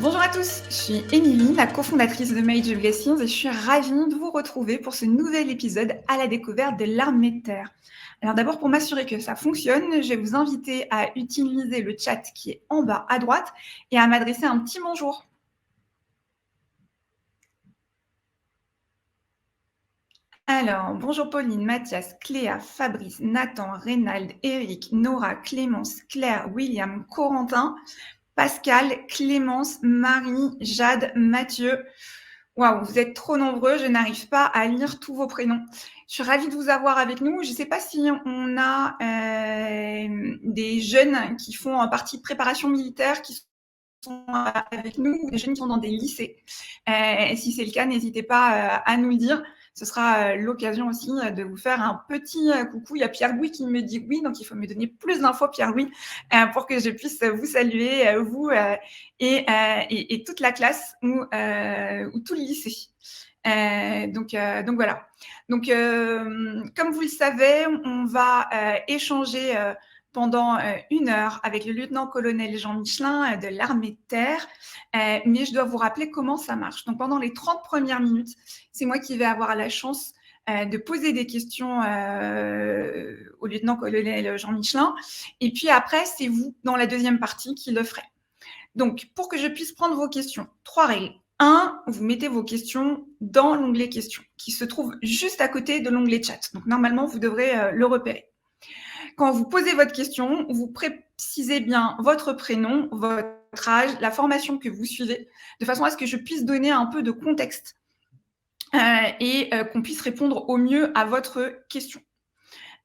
Bonjour à tous, je suis Émilie, la cofondatrice de Mage Blessings et je suis ravie de vous retrouver pour ce nouvel épisode à la découverte de l'armée de terre. Alors d'abord, pour m'assurer que ça fonctionne, je vais vous inviter à utiliser le chat qui est en bas à droite et à m'adresser un petit bonjour. Alors, bonjour Pauline, Mathias, Cléa, Fabrice, Nathan, Reynald, Eric, Nora, Clémence, Claire, William, Corentin, Pascal, Clémence, Marie, Jade, Mathieu. Waouh, vous êtes trop nombreux, je n'arrive pas à lire tous vos prénoms. Je suis ravie de vous avoir avec nous. Je ne sais pas si on a des jeunes qui font partie de préparation militaire, qui sont avec nous, ou des jeunes qui sont dans des lycées. Si c'est le cas, n'hésitez pas à nous le dire. Ce sera l'occasion aussi de vous faire un petit coucou. Il y a Pierre-Louis qui me dit oui, donc il faut me donner plus d'infos, Pierre-Louis, pour que je puisse vous saluer, vous et toute la classe ou tout le lycée. Donc voilà. Donc, comme vous le savez, on va échanger pendant 1 heure avec le lieutenant-colonel Jean Michelin de l'armée de terre. Mais je dois vous rappeler comment ça marche. Donc, pendant les 30 premières minutes, c'est moi qui vais avoir la chance de poser des questions au lieutenant-colonel Jean Michelin. Et puis après, c'est vous, dans la deuxième partie, qui le ferez. Donc, pour que je puisse prendre vos questions, 3 règles. 1, vous mettez vos questions dans l'onglet questions, qui se trouve juste à côté de l'onglet chat. Donc, normalement, vous devrez le repérer. Quand vous posez votre question, vous précisez bien votre prénom, votre âge, la formation que vous suivez, de façon à ce que je puisse donner un peu de contexte et qu'on puisse répondre au mieux à votre question.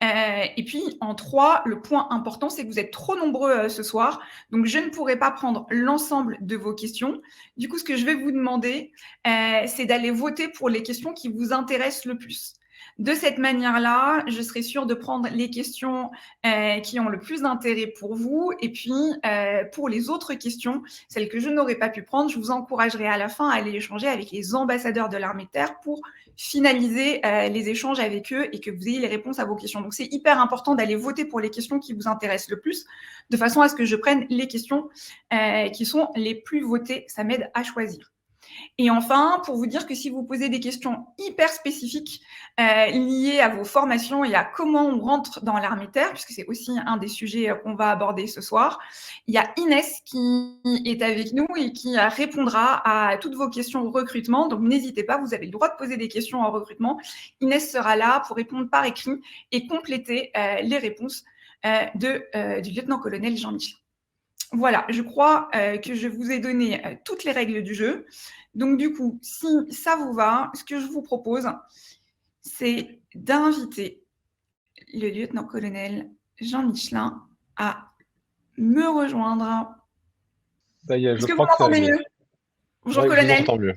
Et puis, en 3, le point important, c'est que vous êtes trop nombreux ce soir, donc je ne pourrai pas prendre l'ensemble de vos questions. Du coup, ce que je vais vous demander, c'est d'aller voter pour les questions qui vous intéressent le plus. De cette manière-là, je serai sûre de prendre les questions qui ont le plus d'intérêt pour vous. Et puis, pour les autres questions, celles que je n'aurais pas pu prendre, je vous encouragerai à la fin à aller échanger avec les ambassadeurs de l'armée de terre pour finaliser les échanges avec eux et que vous ayez les réponses à vos questions. Donc, c'est hyper important d'aller voter pour les questions qui vous intéressent le plus, de façon à ce que je prenne les questions qui sont les plus votées. Ça m'aide à choisir. Et enfin, pour vous dire que si vous posez des questions hyper spécifiques liées à vos formations et à comment on rentre dans l'armée de terre, puisque c'est aussi un des sujets qu'on va aborder ce soir, il y a Inès qui est avec nous et qui répondra à toutes vos questions au recrutement. Donc, n'hésitez pas, vous avez le droit de poser des questions en recrutement. Inès sera là pour répondre par écrit et compléter les réponses du lieutenant-colonel Jean Michelin. Voilà, je crois que je vous ai donné toutes les règles du jeu. Donc, du coup, si ça vous va, ce que je vous propose, c'est d'inviter le lieutenant-colonel Jean Michelin à me rejoindre. Ça y est, je Est-ce que vous crois que c'est m'entendez arrivé. mieux? Bonjour, Oui, je vous colonel. entends mieux.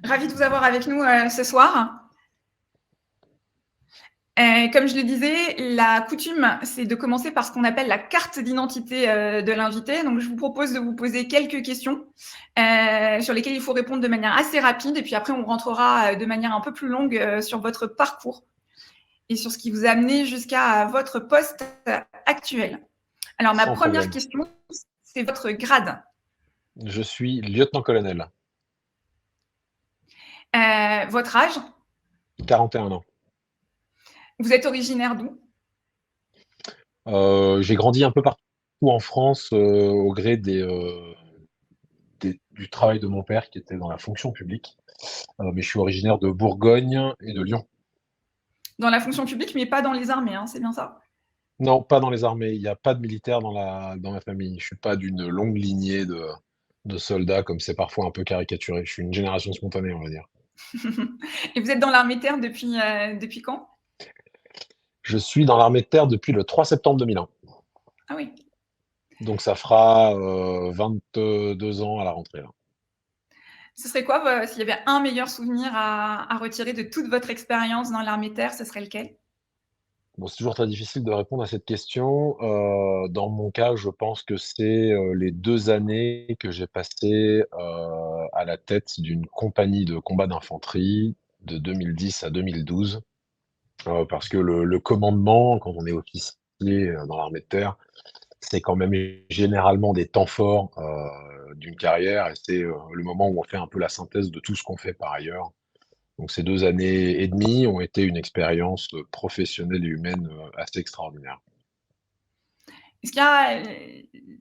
Ravi de vous avoir avec nous ce soir. Comme je le disais, la coutume, c'est de commencer par ce qu'on appelle la carte d'identité de l'invité. Donc, je vous propose de vous poser quelques questions sur lesquelles il faut répondre de manière assez rapide. Et puis après, on rentrera de manière un peu plus longue sur votre parcours et sur ce qui vous a amené jusqu'à votre poste actuel. Alors, ma Sans première problème. question, c'est votre grade. Je suis lieutenant-colonel, Votre âge. 41 ans. Vous êtes originaire d'où? J'ai grandi un peu partout en France au gré du travail de mon père qui était dans la fonction publique. Mais je suis originaire de Bourgogne et de Lyon. Dans la fonction publique, mais pas dans les armées, hein, c'est bien ça? Non, pas dans les armées. Il n'y a pas de militaire dans ma famille. Je suis pas d'une longue lignée de soldats comme c'est parfois un peu caricaturé. Je suis une génération spontanée, on va dire. Et vous êtes dans l'armée de terre depuis quand? Je suis dans l'armée de terre depuis le 3 septembre 2001. Ah oui. Donc ça fera 22 ans à la rentrée là. Ce serait quoi, s'il y avait un meilleur souvenir à retirer de toute votre expérience dans l'armée de terre, ce serait lequel? Bon, c'est toujours très difficile de répondre à cette question. Dans mon cas, je pense que c'est, les 2 années que j'ai passées, à la tête d'une compagnie de combat d'infanterie de 2010 à 2012. Parce que le commandement, quand on est officier, dans l'armée de terre, c'est quand même généralement des temps forts, d'une carrière et c'est, le moment où on fait un peu la synthèse de tout ce qu'on fait par ailleurs. Donc ces 2 années et demie ont été une expérience, professionnelle et humaine, assez extraordinaire. Est-ce qu'il y a,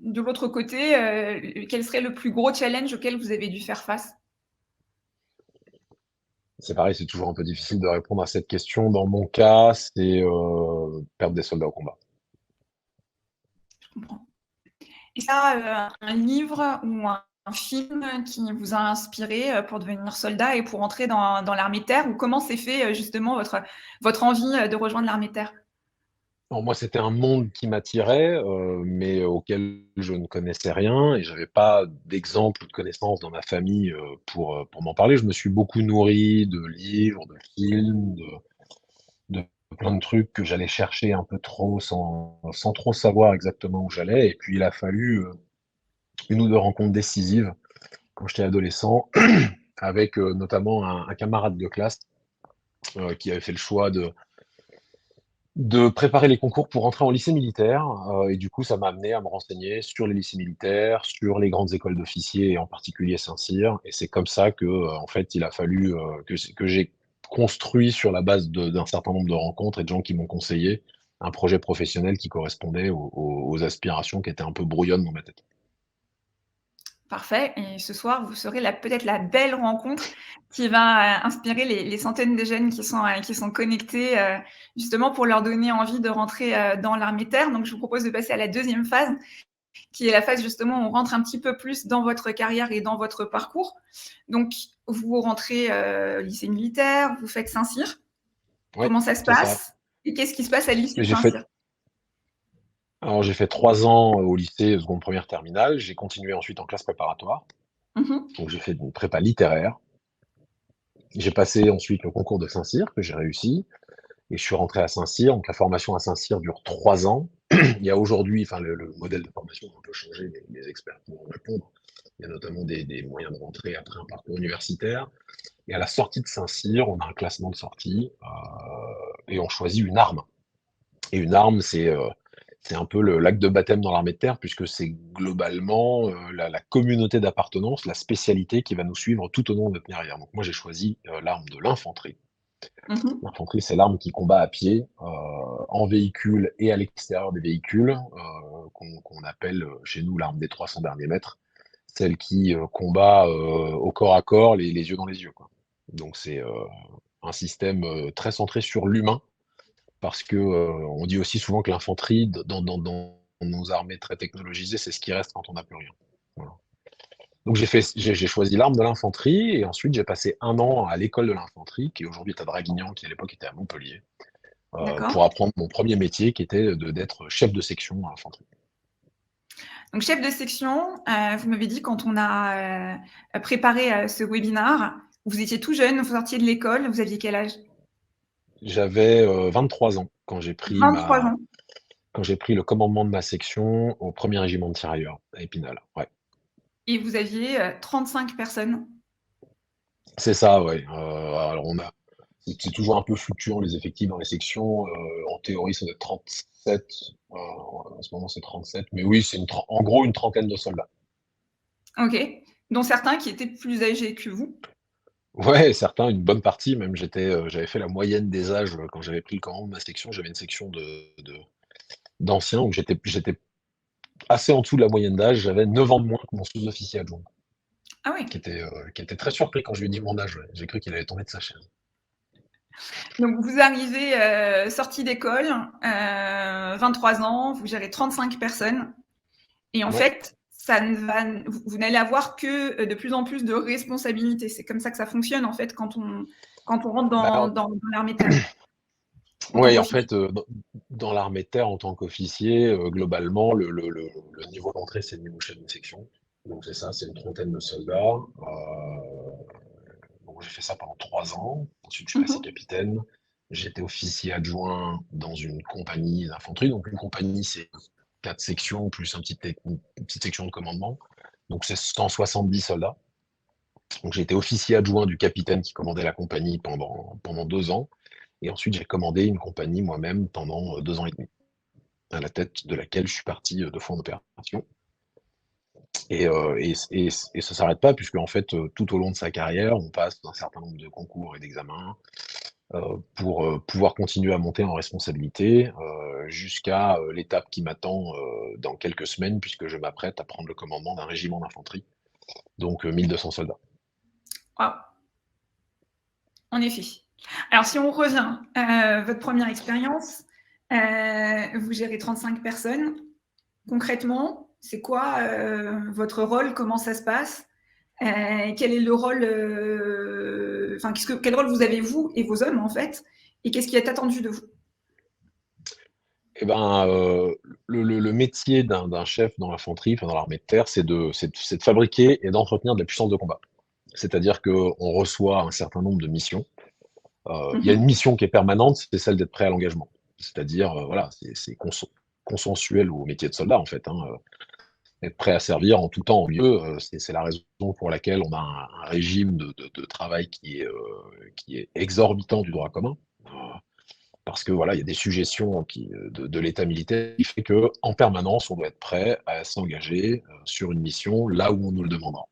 de votre côté, quel serait le plus gros challenge auquel vous avez dû faire face? C'est pareil, c'est toujours un peu difficile de répondre à cette question. Dans mon cas, c'est, perdre des soldats au combat. Je comprends. Et ça, un livre ou un film qui vous a inspiré, pour devenir soldat et pour entrer dans l'armée de terre? Ou comment s'est fait, justement votre envie, de rejoindre l'armée de terre? Alors moi, c'était un monde qui m'attirait, mais auquel je ne connaissais rien et j'avais pas d'exemple ou de connaissances dans ma famille, pour m'en parler. Je me suis beaucoup nourri de livres, de films, de plein de trucs que j'allais chercher un peu trop sans trop savoir exactement où j'allais et puis il a fallu, 1 ou 2 rencontres décisives quand j'étais adolescent avec, notamment un camarade de classe, qui avait fait le choix de préparer les concours pour rentrer en lycée militaire, et du coup, ça m'a amené à me renseigner sur les lycées militaires, sur les grandes écoles d'officiers et en particulier Saint-Cyr et c'est comme ça que, en fait, il a fallu, que j'ai construit sur la base d'un certain nombre de rencontres et de gens qui m'ont conseillé, un projet professionnel qui correspondait aux aspirations qui étaient un peu brouillonnes dans ma tête. Parfait, et ce soir, vous serez peut-être la belle rencontre qui va, inspirer les centaines de jeunes qui sont connectés, justement pour leur donner envie de rentrer, dans l'armée de terre. Donc je vous propose de passer à la deuxième phase, qui est la phase justement où on rentre un petit peu plus dans votre carrière et dans votre parcours. Donc vous rentrez, lycée militaire, vous faites Saint-Cyr. Ouais, Comment ça se c'est ça. passe? Et qu'est-ce qui se passe à l'issue Et de j'ai fait Saint-Cyr? j'ai fait 3 ans au lycée, seconde, première, terminale. J'ai continué ensuite en classe préparatoire, Mmh. donc j'ai fait une prépa littéraire. J'ai passé ensuite le concours de Saint-Cyr que j'ai réussi et je suis rentré à Saint-Cyr. Donc la formation à Saint-Cyr dure 3 ans. Il y a aujourd'hui, enfin le modèle de formation a un peu changé, les experts pourront répondre. Il y a notamment des moyens de rentrer après un parcours universitaire. Et à la sortie de Saint-Cyr, on a un classement de sortie et on choisit une arme. Et une arme, c'est un peu l'acte de baptême dans l'armée de terre, puisque c'est globalement la communauté d'appartenance, la spécialité qui va nous suivre tout au long de notre carrière. Donc moi, j'ai choisi l'arme de l'infanterie. Mmh. L'infanterie, c'est l'arme qui combat à pied, en véhicule et à l'extérieur des véhicules, qu'on appelle chez nous l'arme des 300 derniers mètres, celle qui combat au corps à corps, les yeux dans les yeux, quoi. Donc c'est un système très centré sur l'humain parce que, on dit aussi souvent que l'infanterie dans nos armées très technologisées, c'est ce qui reste quand on n'a plus rien. Voilà. Donc j'ai choisi l'arme de l'infanterie et ensuite j'ai passé 1 an à l'école de l'infanterie, qui aujourd'hui est à Draguignan, qui à l'époque était à Montpellier, D'accord. pour apprendre mon premier métier qui était d'être chef de section à l'infanterie. Donc chef de section, vous m'avez dit quand on a, préparé, ce webinar, vous étiez tout jeune, vous sortiez de l'école, vous aviez quel âge? J'avais, 23 ans 23 ans, quand j'ai pris le commandement de ma section au 1er régiment de tirailleurs à Épinal, ouais. et vous aviez, 35 personnes. C'est ça, ouais, alors c'est toujours un peu fluctuant les effectifs dans les sections, en théorie ça doit être 37, en ce moment c'est 37, mais oui, c'est en gros une trentaine de soldats. OK. Dont certains qui étaient plus âgés que vous. Ouais, certains, une bonne partie même, j'avais fait la moyenne des âges, quand j'avais pris le commandement de ma section, j'avais une section d'anciens où j'étais assez en dessous de la moyenne d'âge, j'avais 9 ans de moins que mon sous-officier adjoint, Ah oui. qui était très surpris quand je lui ai dit mon âge, ouais. J'ai cru qu'il allait tomber de sa chaise. Donc vous arrivez, sortis d'école, 23 ans, vous gérez 35 personnes et en Ouais, fait, ça ne va vous n'allez avoir que, de plus en plus de responsabilités. C'est comme ça que ça fonctionne en fait quand on rentre bah, dans l'armée de terre, en tant ouais, en qu'officier. fait, dans l'armée de terre, en tant qu'officier, globalement, le niveau d'entrée, c'est le niveau chef de section. Donc c'est ça, c'est une trentaine de soldats. Donc j'ai fait ça pendant 3 ans. Ensuite, je suis Mmh passé mh. capitaine. J'étais officier adjoint dans une compagnie d'infanterie. Donc une compagnie, c'est 4 sections plus une petite section de commandement. Donc c'est 170 soldats. Donc j'ai été officier adjoint du capitaine qui commandait la compagnie pendant 2 ans. Et ensuite, j'ai commandé une compagnie moi-même pendant 2 ans et demi. à la tête de laquelle je suis parti 2 fois en opération. Et ça s'arrête pas puisque en fait, tout au long de sa carrière, on passe un certain nombre de concours et d'examens, pour, pouvoir continuer à monter en responsabilité, jusqu'à, l'étape qui m'attend, dans quelques semaines puisque je m'apprête à prendre le commandement d'un régiment d'infanterie, donc 1 200 soldats. Waouh, en effet. Alors si on revient, votre première expérience, vous gérez 35 personnes. Concrètement, c'est quoi, votre rôle? Comment ça se passe? Quel est le rôle, enfin, quel rôle vous avez vous et vos hommes en fait? Et qu'est-ce qui est attendu de vous? Et ben, le métier d'un chef dans l'infanterie, enfin dans l'armée de terre, c'est de fabriquer et d'entretenir de la puissance de combat. C'est-à-dire qu'on reçoit un certain nombre de missions. Il y a une Mmh. mission qui est permanente, c'est celle d'être prêt à l'engagement. C'est-à-dire, voilà, c'est consensuel au métier de soldat en fait, hein, être prêt à servir en tout temps, en lieu, c'est la raison pour laquelle on a un régime de travail qui est exorbitant du droit commun. Heu, Parce que voilà, il y a des suggestions de l'état militaire qui fait que en permanence, on doit être prêt à s'engager, sur une mission là où on nous le demandera.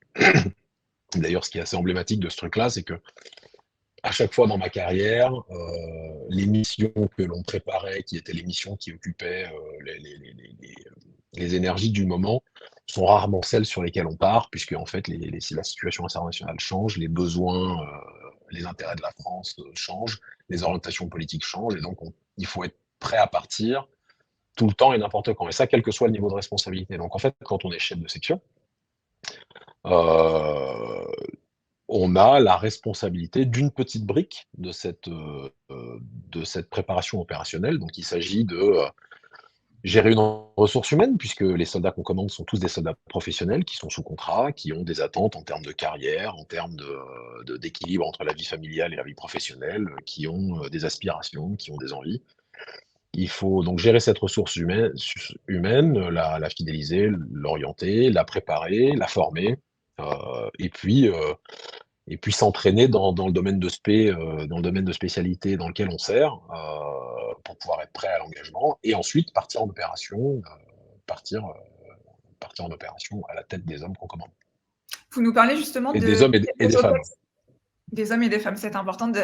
D'ailleurs, ce qui est assez emblématique de ce truc-là, c'est que à chaque fois dans ma carrière, les missions que l'on préparait, qui étaient les missions qui occupaient, les énergies du moment, sont rarement celles sur lesquelles on part, puisque en fait si la situation internationale change, les besoins, les intérêts de la France, changent, les orientations politiques changent et donc il faut être prêt à partir tout le temps et n'importe quand et ça, quel que soit le niveau de responsabilité. Donc en fait, quand on est chef de section, heu on a la responsabilité d'une petite brique de cette préparation opérationnelle. Donc il s'agit de, gérer une ressource humaine puisque les soldats qu'on commande sont tous des soldats professionnels qui sont sous contrat, qui ont des attentes en termes de carrière, en termes d'équilibre entre la vie familiale et la vie professionnelle, qui ont, des aspirations, qui ont des envies. Il faut donc gérer cette ressource humaine, la fidéliser, l'orienter, la préparer, la former, et puis, s'entraîner dans le domaine dans le domaine de spécialité dans lequel on sert, pour pouvoir être prêt à l'engagement et ensuite partir, partir en opération à la tête des hommes qu'on commande Vous nous parlez justement et des hommes et des femmes. des hommes et des femmes, c'est important de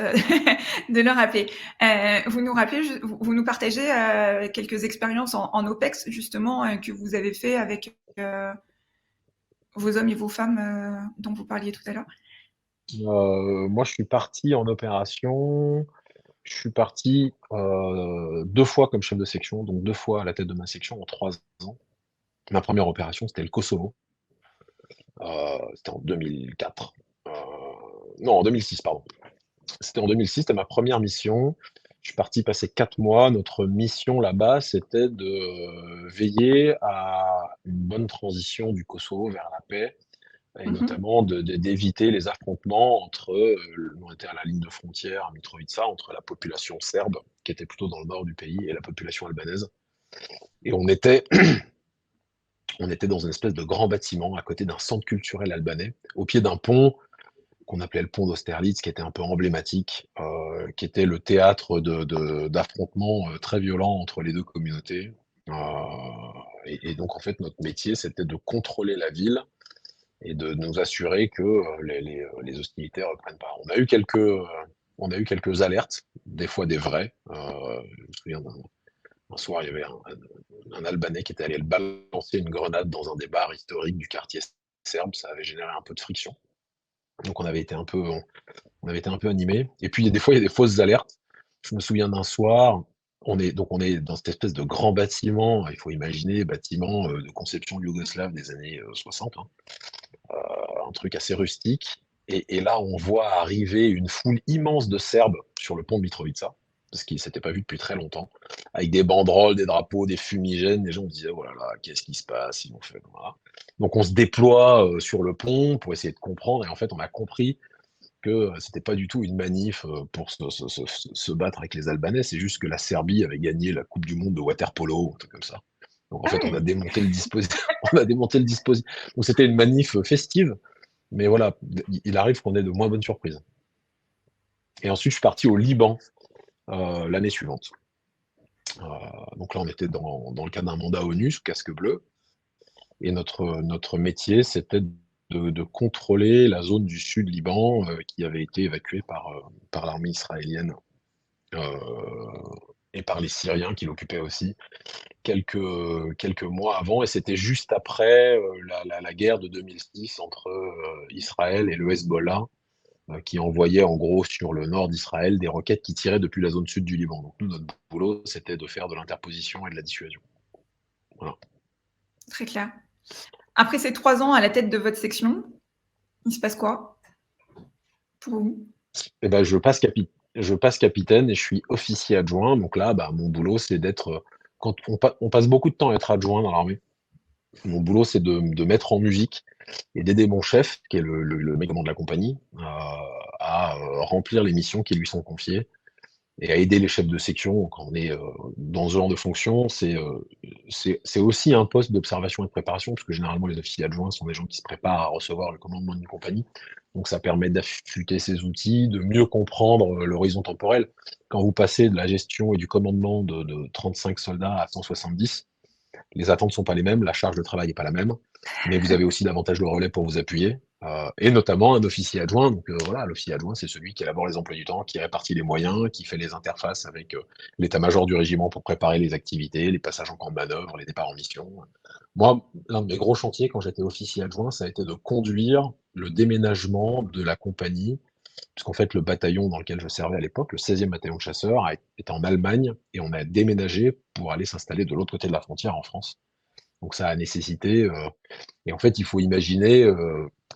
de le rappeler. Vous nous rappelez ju vous nous partagez, quelques expériences en OPEX justement, que vous avez fait avec, vos hommes et vos femmes, dont vous parliez tout à l'heure? Moi, je suis parti en opération, je suis parti, 2 fois comme chef de section, donc 2 fois à la tête de ma section en 3 ans. Ma première opération, c'était le Kosovo, c'était en 2004, heu, non, en 2006, pardon. C'était en 2006, c'était ma première mission. Je suis parti passer 4 mois. Notre mission là-bas, c'était de, veiller à une bonne transition du Kosovo vers la paix et Mmh. notamment d'éviter les affrontements entre, on était à la ligne de frontière à Mitrovica, entre la population serbe, qui était plutôt dans le nord du pays, et la population albanaise. Et on était dans une espèce de grand bâtiment à côté d'un centre culturel albanais, au pied d'un pont qu'on appelait le pont d'Austerlitz, qui était un peu emblématique, qui était le théâtre d'affrontements, très violents entre les 2 communautés. Heu et donc en fait, notre métier, c'était de contrôler la ville et de nous assurer que, les hostilités reprennent pas. On a eu quelques alertes, des fois des vraies. Je me souviens d'un soir, il y avait un Albanais qui était allé balancer une grenade dans un des bars historiques du quartier serbe. Ça avait généré un peu de friction. Donc on avait été un peu animés et puis il y a des fois, il y a des fausses alertes. Je me souviens d'un soir, on est dans cette espèce de grand bâtiment, il faut imaginer bâtiment, de conception yougoslave des années, 60, hein, un truc assez rustique et là, on voit arriver une foule immense de Serbes sur le pont de Mitrovica, parce qu'ils ne s'étaient pas vus depuis très longtemps, avec des banderoles, des drapeaux, des fumigènes. Les gens se disaient: «Oh là là, qu'est-ce qui se passe? Ils ont fait», voilà. Donc on se déploie, sur le pont pour essayer de comprendre et en fait, on a compris que, c'était pas du tout une manif, pour se battre avec les Albanais, c'est juste que la Serbie avait gagné la coupe du monde de water-polo ou un truc comme ça. Donc en Ah fait, on a oui! démonté le dispositif. On a démonté le dispositif. Donc c'était une manif, festive, mais voilà, il arrive qu'on ait de moins bonnes surprises. Et ensuite, je suis parti au Liban, l'année suivante. Donc là, on était dans le cadre d'un mandat ONU sous casque bleu et notre métier, c'était de contrôler la zone du sud Liban, qui avait été évacuée par l'armée israélienne, heu et par les Syriens qui l'occupaient aussi quelques mois avant et c'était juste après, la guerre de 2006 entre, Israël et le Hezbollah, qui envoyait en gros sur le nord d'Israël des roquettes qui tiraient depuis la zone sud du Liban. Donc nous, notre boulot, c'était de faire de l'interposition et de la dissuasion. Voilà. Très clair. Après ces 3 ans à la tête de votre section, il se passe quoi pour vous? Et ben, je passe capitaine et je suis officier adjoint. Donc là, bah, mon boulot, c'est d'être, quand on passe beaucoup de temps à être adjoint dans l'armée. Mon boulot, c'est de mettre en musique et d'aider mon chef, qui est le mec de la compagnie, à remplir les missions qui lui sont confiées et à aider les chefs de section quand on est dans ce genre de fonction. C'est aussi un poste d'observation et de préparation, parce que généralement les officiers adjoints sont des gens qui se préparent à recevoir le commandement d'une compagnie. Donc ça permet d'affûter ses outils, de mieux comprendre l'horizon temporel. Quand vous passez de la gestion et du commandement de 35 soldats à 170, les attentes ne sont pas les mêmes, la charge de travail n'est pas la même, mais vous avez aussi davantage le relais pour vous appuyer, et notamment un officier adjoint. Donc voilà, l'officier adjoint, c'est celui qui élabore les emplois du temps, qui répartit les moyens, qui fait les interfaces avec l'état-major du régiment pour préparer les activités, les passages en camp de manœuvre, les départs en mission. Moi, l'un de mes gros chantiers quand j'étais officier adjoint, ça a été de conduire le déménagement de la compagnie, puisqu'en fait, le bataillon dans lequel je servais à l'époque, le 16e bataillon de chasseurs, était en Allemagne et on a déménagé pour aller s'installer de l'autre côté de la frontière en France. Donc ça a nécessité, et en fait, il faut imaginer,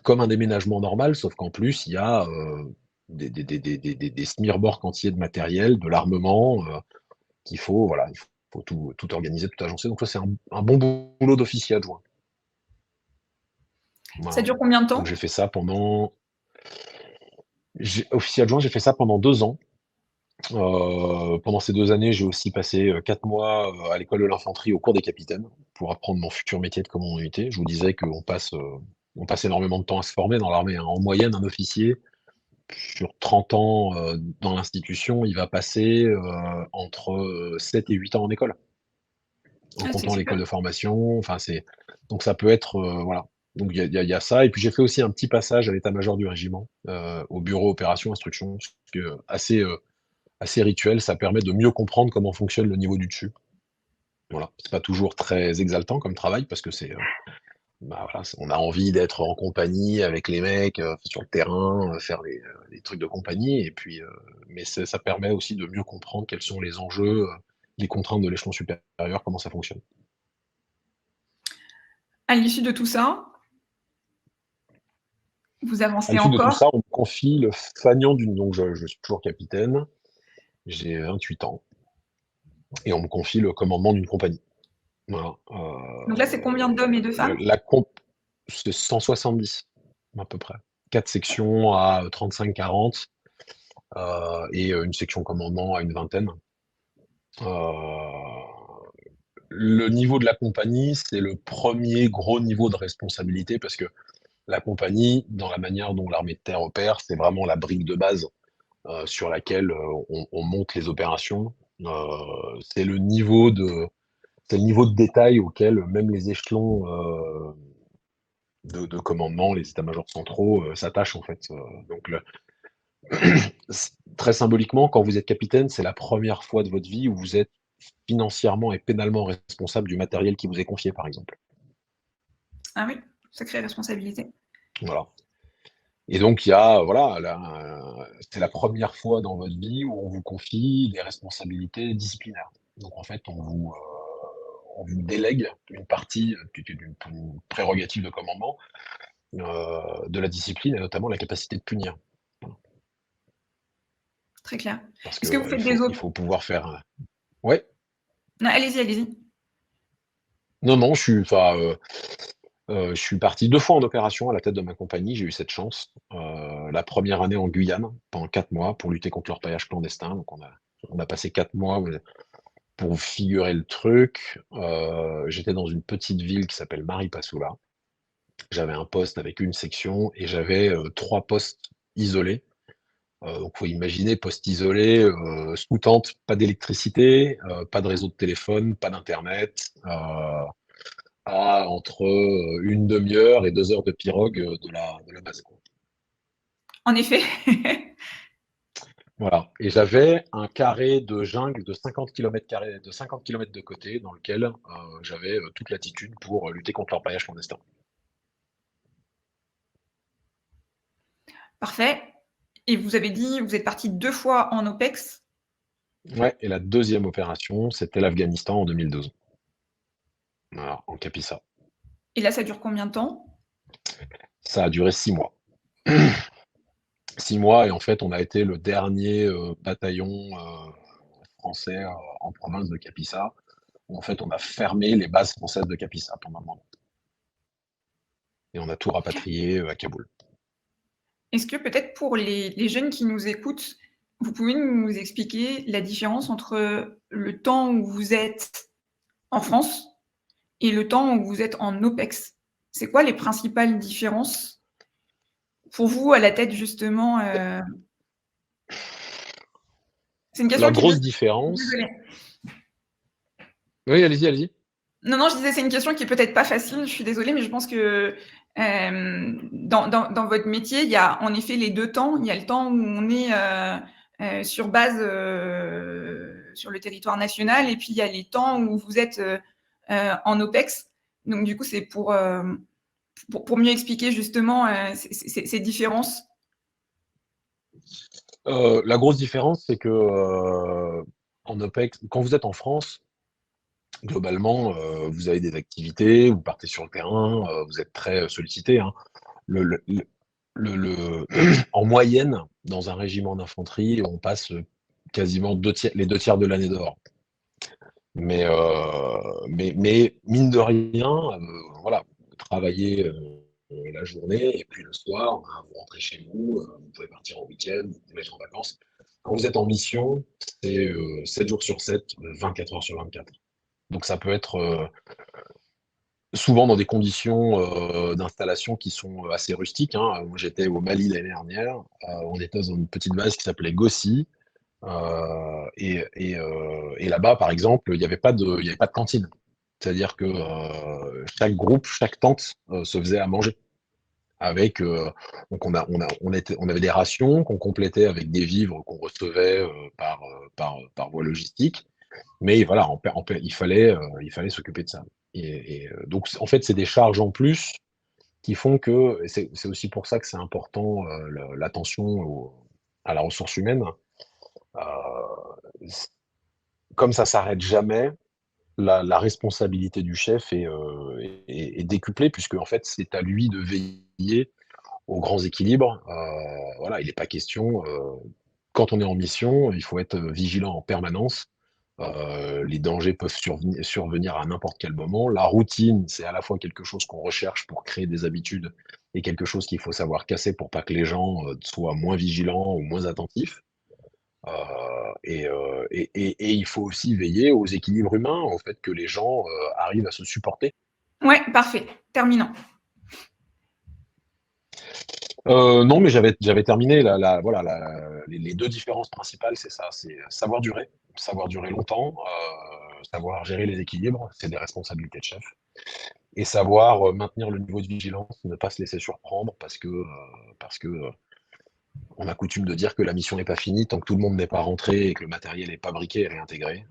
comme un déménagement normal, sauf qu'en plus, il y a, des smirborks entiers de matériel, de l'armement, qu'il faut voilà, il faut tout organiser, tout agencer. Donc ça, c'est un bon boulot d'officier adjoint. Ça Voilà. dure combien de Donc j'ai temps? fait ça pendant j'ai officier adjoint, j'ai fait ça pendant 2 ans. Pendant ces 2 années, j'ai aussi passé, 4 mois, à l'école de l'infanterie au cours des capitaines pour apprendre mon futur métier de commandant d'unité. Je vous disais on passe énormément de temps à se former dans l'armée, hein. En moyenne, un officier sur 30 ans, dans l'institution, il va passer, entre, 7 et 8 ans en école, en Ah, c'est comptant super. l'école de formation. Enfin, donc ça peut être, voilà. Donc il y a ça et puis j'ai fait aussi un petit passage à l'état-major du régiment, au bureau opération instruction, ce qui est assez rituel, ça permet de mieux comprendre comment fonctionne le niveau du dessus. Voilà, c'est pas toujours très exaltant comme travail parce que bah, voilà, on a envie d'être en compagnie avec les mecs, sur le terrain, faire les trucs de compagnie et puis, mais ça permet aussi de mieux comprendre quels sont les enjeux, les contraintes de l'échelon supérieur, comment ça fonctionne. À l'issue de tout ça, vous À avancez l'issue de tout encore? ça, on me confie le fanion donc je suis toujours capitaine, j'ai 28 ans et on me confie le commandement d'une compagnie. Voilà, Donc là, c'est combien d'hommes et de le femmes? la comp c'est 170 à peu près. 4 sections à 35-40, et une section commandement à une vingtaine. Le niveau de la compagnie, c'est le premier gros niveau de responsabilité parce que la compagnie, dans la manière dont l'armée de terre opère, c'est vraiment la brique de base, sur laquelle, on monte les opérations. C'est le niveau de c'est le niveau de détail auquel même les échelons, de commandement, les états-majors centraux, s'attachent en fait, donc très symboliquement, quand vous êtes capitaine, c'est la première fois de votre vie où vous êtes financièrement et pénalement responsable du matériel qui vous est confié, par exemple. Ah oui, sacrée responsabilité. Voilà. Et donc il y a, voilà, c'est la première fois dans votre vie où on vous confie des responsabilités disciplinaires. Donc en fait, on vous délègue une partie, qui est une prérogative de commandement, de la discipline et notamment la capacité de punir. Voilà. Très clair. Parce Est-ce que vous qu'il faites des il op faut pouvoir faire, ouais. non, allez-y, allez-y. Non, non, je suis parti 2 fois en opération à la tête de ma compagnie, j'ai eu cette chance. La première année en Guyane, pendant 4 mois pour lutter contre l'orpaillage clandestin. Donc on a passé 4 mois, pour vous figurer le truc, j'étais dans une petite ville qui s'appelle Maripasoula. J'avais un poste avec une section et j'avais, 3 postes isolés, Donc il faut imaginer poste isolé, sous tente, pas d'électricité, pas de réseau de téléphone, pas d'internet, à entre, 1/2 heure et 2 heures de pirogue, de la base, quoi. En effet. Voilà, et j'avais un carré de jungle de 50 km², de 50 kilomètres de côté dans lequel, j'avais, toute latitude pour, lutter contre l'orpaillage clandestin. Parfait, et vous avez dit, vous êtes parti 2 fois en OPEX. Ouais, et la deuxième opération, c'était l'Afghanistan en 2012. Voilà, en Capissa. Et là, ça dure combien de temps? Ça a duré 6 mois. 6 mois, et en fait, on a été le dernier, bataillon, français, en province de Capissa, où en fait, on a fermé les bases françaises de Capissa pendant un moment, et on a tout rapatrié, à Kaboul. Est-ce que peut-être pour les jeunes qui nous écoutent, vous pouvez nous expliquer la différence entre le temps où vous êtes en France et le temps où vous êtes en OPEX? C'est quoi les principales différences pour vous à la tête justement, c'est une question La qui peut grosse différence. désolée. Oui, allez-y, allez-y. Non, non, je disais, c'est une question qui est peut-être pas facile, je suis désolée, mais je pense que, dans votre métier, il y a en effet les 2 temps. Il y a le temps où on est, sur base, sur le territoire national, et puis il y a les temps où vous êtes, en OPEX. Donc du coup, c'est pour mieux expliquer justement, ces différences. La grosse différence, c'est que, en OPEX, quand vous êtes en France, globalement, vous avez des activités, vous partez sur le terrain, vous êtes très, sollicité, hein. Le En moyenne, dans un régiment d'infanterie, on passe, quasiment les 2 tiers de l'année dehors. Mais mine de rien, voilà, vous travaillez, la journée, et puis le soir, ben, vous rentrez chez vous, vous pouvez partir en week-end, vous pouvez être en vacances. Quand vous êtes en mission, c'est, 7 jours sur 7, 24 heures sur 24. Donc ça peut être, souvent dans des conditions, d'installation qui sont, assez rustiques, hein. Moi, j'étais au Mali l'année dernière, on était dans une petite base qui s'appelait Gossi, et là-bas, par exemple, il y avait pas de cantine. C'est-à-dire que, chaque groupe, chaque tente, se faisait à manger avec, donc on avait des rations qu'on complétait avec des vivres qu'on recevait, par voie logistique. Mais voilà, il fallait s'occuper de ça, donc en fait, c'est des charges en plus qui font que, et c'est aussi pour ça que c'est important, l'attention à la ressource humaine. S Comme ça s'arrête jamais, la responsabilité du chef est décuplée, puisque en fait, c'est à lui de veiller aux grands équilibres. Voilà, il n'est pas question, quand on est en mission, il faut être vigilant en permanence. Les dangers peuvent survenir à n'importe quel moment. La routine, c'est à la fois quelque chose qu'on recherche pour créer des habitudes, et quelque chose qu'il faut savoir casser pour pas que les gens, soient moins vigilants ou moins attentifs. Et il faut aussi veiller aux équilibres humains, au fait que les gens, arrivent à se supporter. Ouais, parfait, terminant. Non, mais j'avais terminé voilà, les 2 différences principales, c'est ça, c'est savoir durer longtemps, savoir gérer les équilibres, c'est des responsabilités de chef, et savoir, maintenir le niveau de vigilance, ne pas se laisser surprendre, parce que on a coutume de dire que la mission n'est pas finie tant que tout le monde n'est pas rentré et que le matériel n'est pas briqué et réintégré.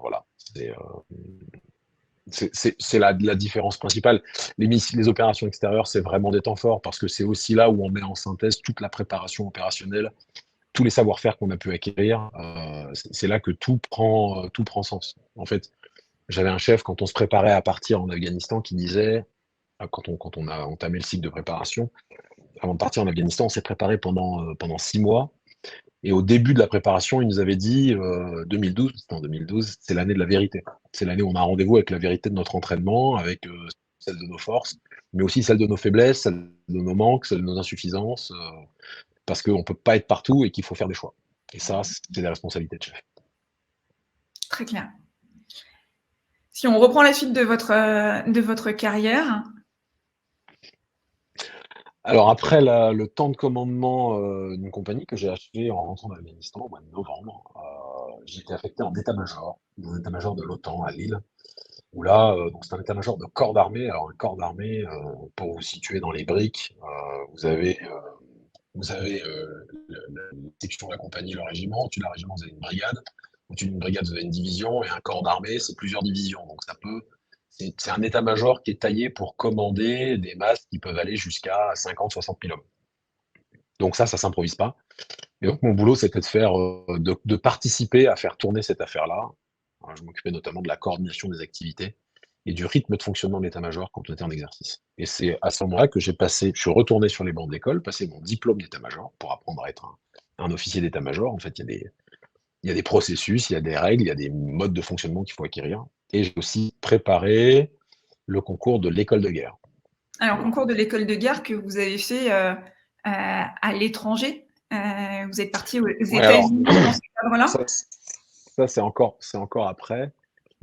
Voilà, c'est la différence principale. Les opérations extérieures, c'est vraiment des temps forts, parce que c'est aussi là où on met en synthèse toute la préparation opérationnelle, tous les savoir-faire qu'on a pu acquérir. C'est là que tout prend sens. En fait, j'avais un chef, quand on se préparait à partir en Afghanistan, qui disait, quand on a entamé le cycle de préparation, avant de partir en Afghanistan, on s'est préparé pendant 6 mois. Et au début de la préparation, il nous avait dit, 2012, c'était en 2012, c'est l'année de la vérité. C'est l'année où on a rendez-vous avec la vérité de notre entraînement, avec, celle de nos forces, mais aussi celle de nos faiblesses, celle de nos manques, celle de nos insuffisances, parce qu'on ne peut pas être partout et qu'il faut faire des choix. Et ça, c'est la responsabilité de chef. Très clair. Si on reprend la suite de votre carrière. Alors après le temps de commandement d'une compagnie que j'ai achevé en rentrant d'Afghanistan au mois de novembre, j'ai été affecté en état-major, dans l'état-major de l'OTAN à Lille, où là, donc c'est un état-major de corps d'armée. Alors un corps d'armée, pour vous situer dans les briques, vous avez la section de la compagnie, le régiment. Au-dessus de la régiment, vous avez une brigade. Au-dessus d'une brigade, vous avez une division. Et un corps d'armée, c'est plusieurs divisions. Donc c'est un état-major qui est taillé pour commander des masses qui peuvent aller jusqu'à 50-60 000 hommes. Donc ça s'improvise pas. Et donc mon boulot, c'était de faire, de participer à faire tourner cette affaire-là. Je m'occupais notamment de la coordination des activités et du rythme de fonctionnement de l'état-major quand on était en exercice. Et c'est à ce moment-là que je suis retourné sur les bancs de l'école, passé mon diplôme d'état-major pour apprendre à être un officier d'état-major. En fait, il y a des processus, il y a des règles, il y a des modes de fonctionnement qu'il faut acquérir. Et j'ai aussi préparé le concours de l'école de guerre. Alors, Voilà. concours de l'école de guerre que vous avez fait à l'étranger. Vous êtes parti aux Ouais, alors, États-Unis dans ce cadre-là. ça, c'est encore après.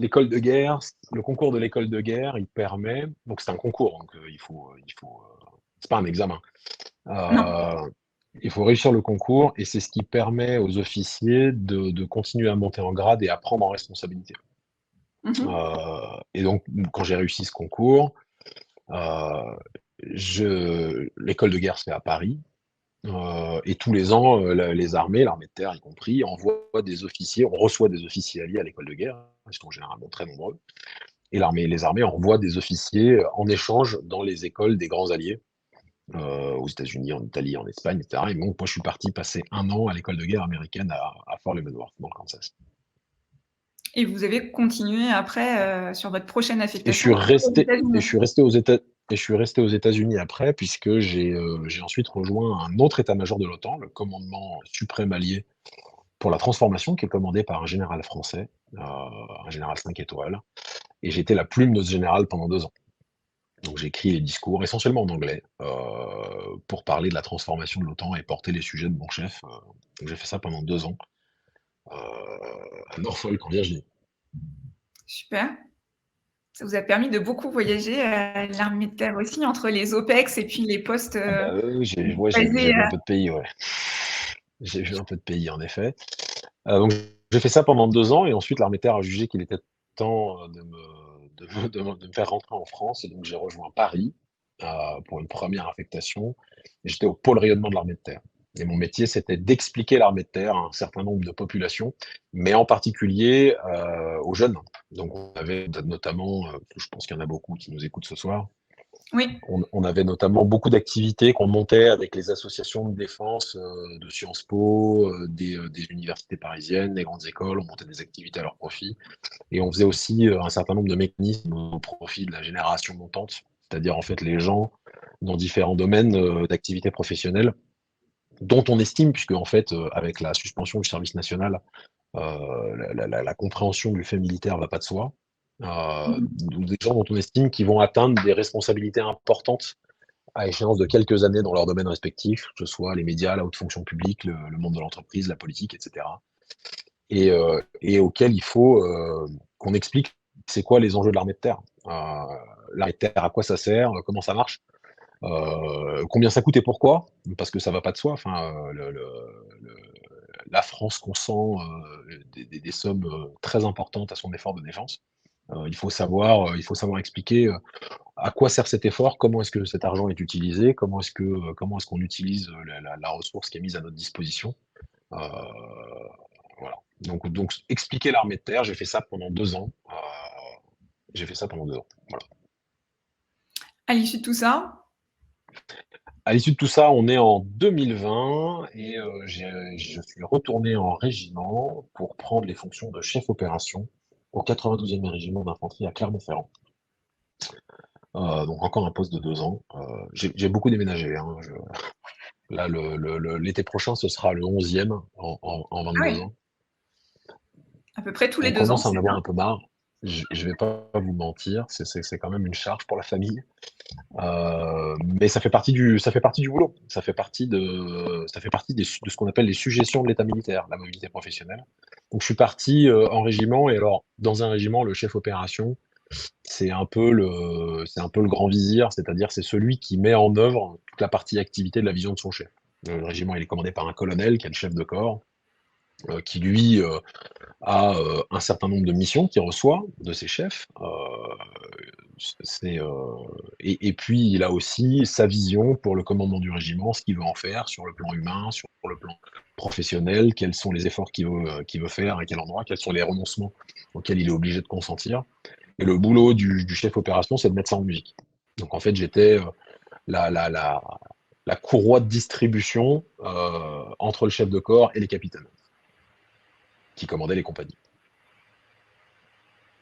L'école de guerre, le concours de l'école de guerre, il permet, donc c'est un concours, donc c'est pas un examen. Non. Euh, il faut réussir le concours et c'est ce qui permet aux officiers de continuer à monter en grade et à prendre en responsabilité. Mhm. Et donc, quand j'ai réussi ce concours, euh, l'école de guerre se fait à Paris. Et tous les ans, les armées, l'armée de terre y compris, envoient des officiers. On reçoit des officiers alliés à l'école de guerre, ils sont généralement très nombreux. Et les armées envoient des officiers en échange dans les écoles des grands alliés, aux États-Unis, en Italie, en Espagne, etc. Et donc, moi, je suis parti passer un an à l'école de guerre américaine à Fort Leavenworth, dans le Kansas. Et vous avez continué après sur votre prochaine Et je affectation suis aux resté, et États-Unis. je suis resté aux États, et je suis resté aux États-Unis après, puisque j'ai ensuite rejoint un autre état-major de l'OTAN, le commandement suprême allié pour la transformation, qui est commandé par un général français, un général 5 étoiles. Et j'étais la plume de ce général pendant 2 ans. Donc j'écris les discours, essentiellement en anglais, pour parler de la transformation de l'OTAN et porter les sujets de mon chef. Donc j'ai fait ça pendant 2 ans, à Norfolk, en Virginie. Super. Ça vous a permis de beaucoup voyager l'armée de terre aussi, entre les OPEX et puis les postes Ah bah oui, j'ai basés. vu un peu de pays, ouais. J'ai vu un peu de pays, en effet. Donc j'ai fait ça pendant 2 ans et ensuite l'armée de terre a jugé qu'il était temps de me faire rentrer en France et donc j'ai rejoint Paris pour une première affectation. Et j'étais au pôle rayonnement de l'armée de terre. Et mon métier, c'était d'expliquer l'armée de terre à un certain nombre de populations, mais en particulier aux jeunes. Donc on avait notamment, je pense qu'il y en a beaucoup qui nous écoutent ce soir, Oui. on avait notamment beaucoup d'activités qu'on montait avec les associations de défense de Sciences Po, des universités parisiennes, des grandes écoles. On montait des activités à leur profit. Et on faisait aussi un certain nombre de mécanismes au profit de la génération montante, c'est-à-dire en fait les gens dans différents domaines d'activité professionnelle, dont on estime, puisque en fait, avec la suspension du service national, la compréhension du fait militaire va pas de soi. Des gens dont on estime qu'ils vont atteindre des responsabilités importantes à échéance de quelques années dans leur domaine respectif, que ce soit les médias, la haute fonction publique, le monde de l'entreprise, la politique, etc. Et auquel il faut qu'on explique c'est quoi les enjeux de l'armée de terre. L'armée de terre, à quoi ça sert, comment ça marche, combien ça coûte et pourquoi, parce que ça va pas de soi. Enfin, la France consent des sommes très importantes à son effort de défense. Il faut savoir expliquer à quoi sert cet effort, comment est-ce que cet argent est utilisé, comment est-ce qu'on utilise la ressource qui est mise à notre disposition. Euh, voilà. Donc expliquer l'armée de terre, j'ai fait ça pendant 2 ans. J'ai fait ça pendant 2 ans. Voilà. À l'issue de tout ça, À l'issue de tout ça, on est en 2020 et je suis retourné en régiment pour prendre les fonctions de chef opération au 92e régiment d'infanterie à Clermont-Ferrand. Donc encore un poste de 2 ans. J'ai beaucoup déménagé, hein. Là, l'été prochain, ce sera le 11e en ah 22 oui, ans. à peu près tous les On 2 ans, commence à en c'est avoir bien. un peu marre. Je vais pas vous mentir, c'est quand même une charge pour la famille. Mais ça fait partie du boulot. Ça fait partie de ce qu'on appelle les suggestions de l'état militaire, la mobilité professionnelle. Donc je suis parti en régiment et alors dans un régiment, le chef opération, c'est un peu le grand vizir, c'est-à-dire c'est celui qui met en œuvre toute la partie activité de la vision de son chef. Le régiment, il est commandé par un colonel qui est le chef de corps, qui lui a un certain nombre de missions qu'il reçoit de ses chefs. C'est, et puis il a aussi sa vision pour le commandement du régiment, ce qu'il veut en faire sur le plan humain, sur le plan professionnel, quels sont les efforts qu'il veut faire, à quel endroit, quels sont les renoncements auxquels il est obligé de consentir. Et le boulot du chef opération, c'est de mettre ça en musique. Donc en fait, j'étais la, la, la, la courroie de distribution entre le chef de corps et les capitaines qui commandaient les compagnies.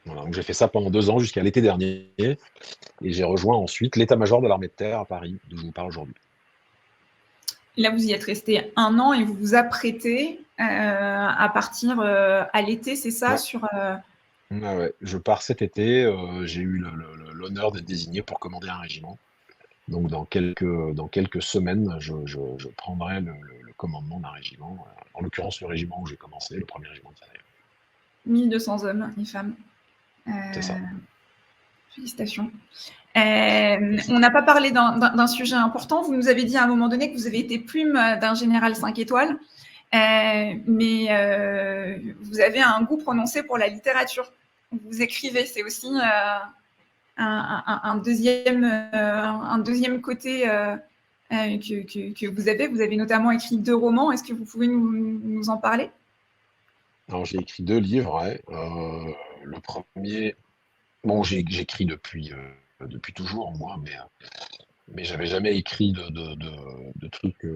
Voilà, donc j'ai fait ça pendant 2 ans jusqu'à l'été dernier, et j'ai rejoint ensuite l'état-major de l'armée de terre à Paris, d'où je vous parle aujourd'hui. Là, vous y êtes resté 1 an et vous vous apprêtez à partir à l'été, c'est ça, Ouais. sur Ouais, ouais. Je pars cet été, j'ai eu l'honneur d'être désigné pour commander un régiment. Donc dans quelques semaines, je prendrai le commandement d'un régiment, en l'occurrence le régiment où j'ai commencé, le premier régiment de Fanaï. 1200 hommes et femmes. C'est ça. Félicitations. On Merci. n'a pas parlé d'un sujet important. Vous nous avez dit à un moment donné que vous avez été plume d'un général 5 étoiles, mais vous avez un goût prononcé pour la littérature. Vous écrivez, c'est aussi un deuxième côté que vous avez. Vous avez notamment écrit 2 romans. Est-ce que vous pouvez nous en parler? Alors j'ai écrit 2 livres, ouais. Le premier, bon, j'écris depuis toujours, moi, mais j'avais jamais écrit de trucs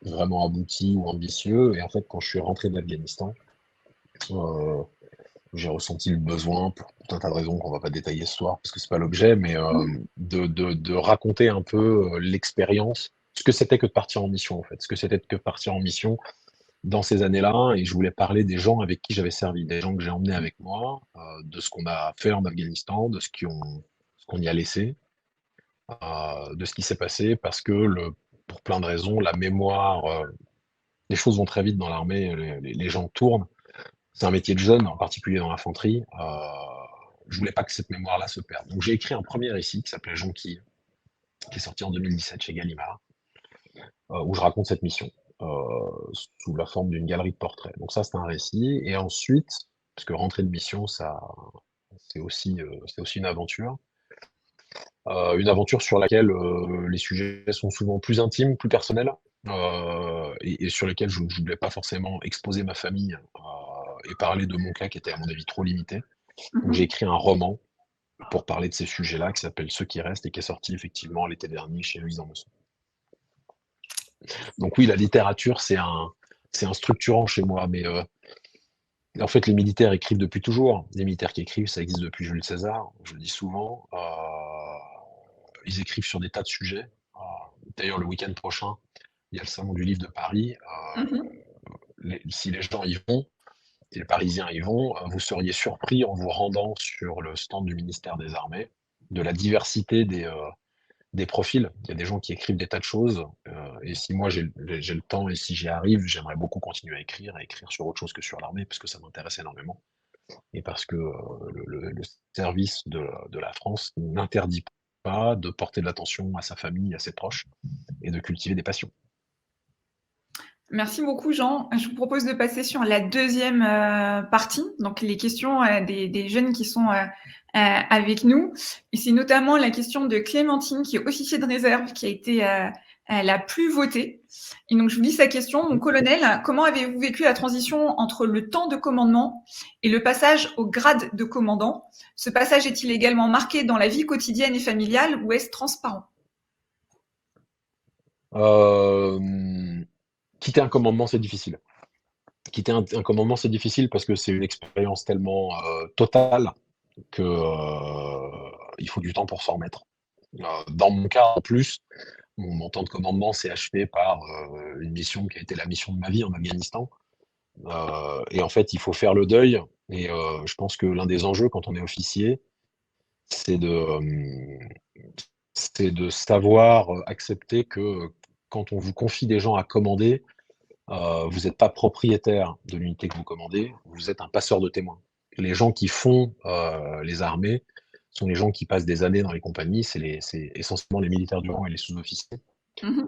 vraiment aboutis ou ambitieux. Et en fait, quand je suis rentré d'Afghanistan, euh, j'ai ressenti le besoin, pour tout un tas de raisons qu'on va pas détailler ce soir, parce que c'est pas l'objet, mais de raconter un peu l'expérience, ce que c'était que de partir en mission, en fait, ce que c'était que de partir en mission dans ces années-là. Et je voulais parler des gens avec qui j'avais servi, des gens que j'ai emmenés avec moi, de ce qu'on a fait en Afghanistan, de ce qu'on y a laissé, de ce qui s'est passé, parce que pour plein de raisons, la mémoire, les choses vont très vite dans l'armée, les gens tournent. C'est un métier de jeune, en particulier dans l'infanterie. Je voulais pas que cette mémoire-là se perde. Donc j'ai écrit un premier récit qui s'appelait Jonquille, qui est sorti en 2017 chez Gallimard, où je raconte cette mission sous la forme d'une galerie de portraits. Donc ça, c'est un récit. Et ensuite, parce que rentrer de mission, ça, c'est aussi une aventure sur laquelle les sujets sont souvent plus intimes, plus personnels, et sur lesquels je ne voulais pas forcément exposer ma famille et parler de mon cas qui était à mon avis trop limité. Donc j'ai Mhm. écrit un roman pour parler de ces sujets-là qui s'appelle Ceux qui restent et qui est sorti effectivement l'été dernier chez Louise Armesson. Donc oui, la littérature, c'est un structurant chez moi, mais en fait, les militaires écrivent depuis toujours. Les militaires qui écrivent, ça existe depuis Jules César, je le dis souvent. Ils écrivent sur des tas de sujets. D'ailleurs, le week-end prochain, il y a le salon du livre de Paris. Mhm. Si les gens y vont, si les Parisiens y vont, vous seriez surpris en vous rendant sur le stand du ministère des Armées de la diversité des profils. Il y a des gens qui écrivent des tas de choses. Et si moi j'ai le temps et si j'y arrive, j'aimerais beaucoup continuer à écrire sur autre chose que sur l'armée, parce que ça m'intéresse énormément. Et parce que le service de la France n'interdit pas de porter de l'attention à sa famille, à ses proches, et de cultiver des passions. Merci beaucoup, Jean. Je vous propose de passer sur la deuxième partie, donc les questions des jeunes qui sont avec nous. Et c'est notamment la question de Clémentine, qui est officier de réserve, qui a été la plus votée. Et donc, je vous lis sa question. Mon colonel, comment avez-vous vécu la transition entre le temps de commandement et le passage au grade de commandant? Ce passage est-il également marqué dans la vie quotidienne et familiale ou est-ce transparent? Euh, quitter un commandement, c'est difficile. Quitter un commandement, c'est difficile parce que c'est une expérience tellement totale que il faut du temps pour s'en remettre. Dans mon cas, en plus, mon temps de commandement s'est achevé par une mission qui a été la mission de ma vie en Afghanistan. Et en fait, il faut faire le deuil. Et je pense que l'un des enjeux quand on est officier, c'est c'est de savoir accepter que quand on vous confie des gens à commander, vous n'êtes pas propriétaire de l'unité que vous commandez, vous êtes un passeur de témoins. Les gens qui font les armées sont les gens qui passent des années dans les compagnies, c'est essentiellement les militaires du rang et les sous-officiers. Mmh.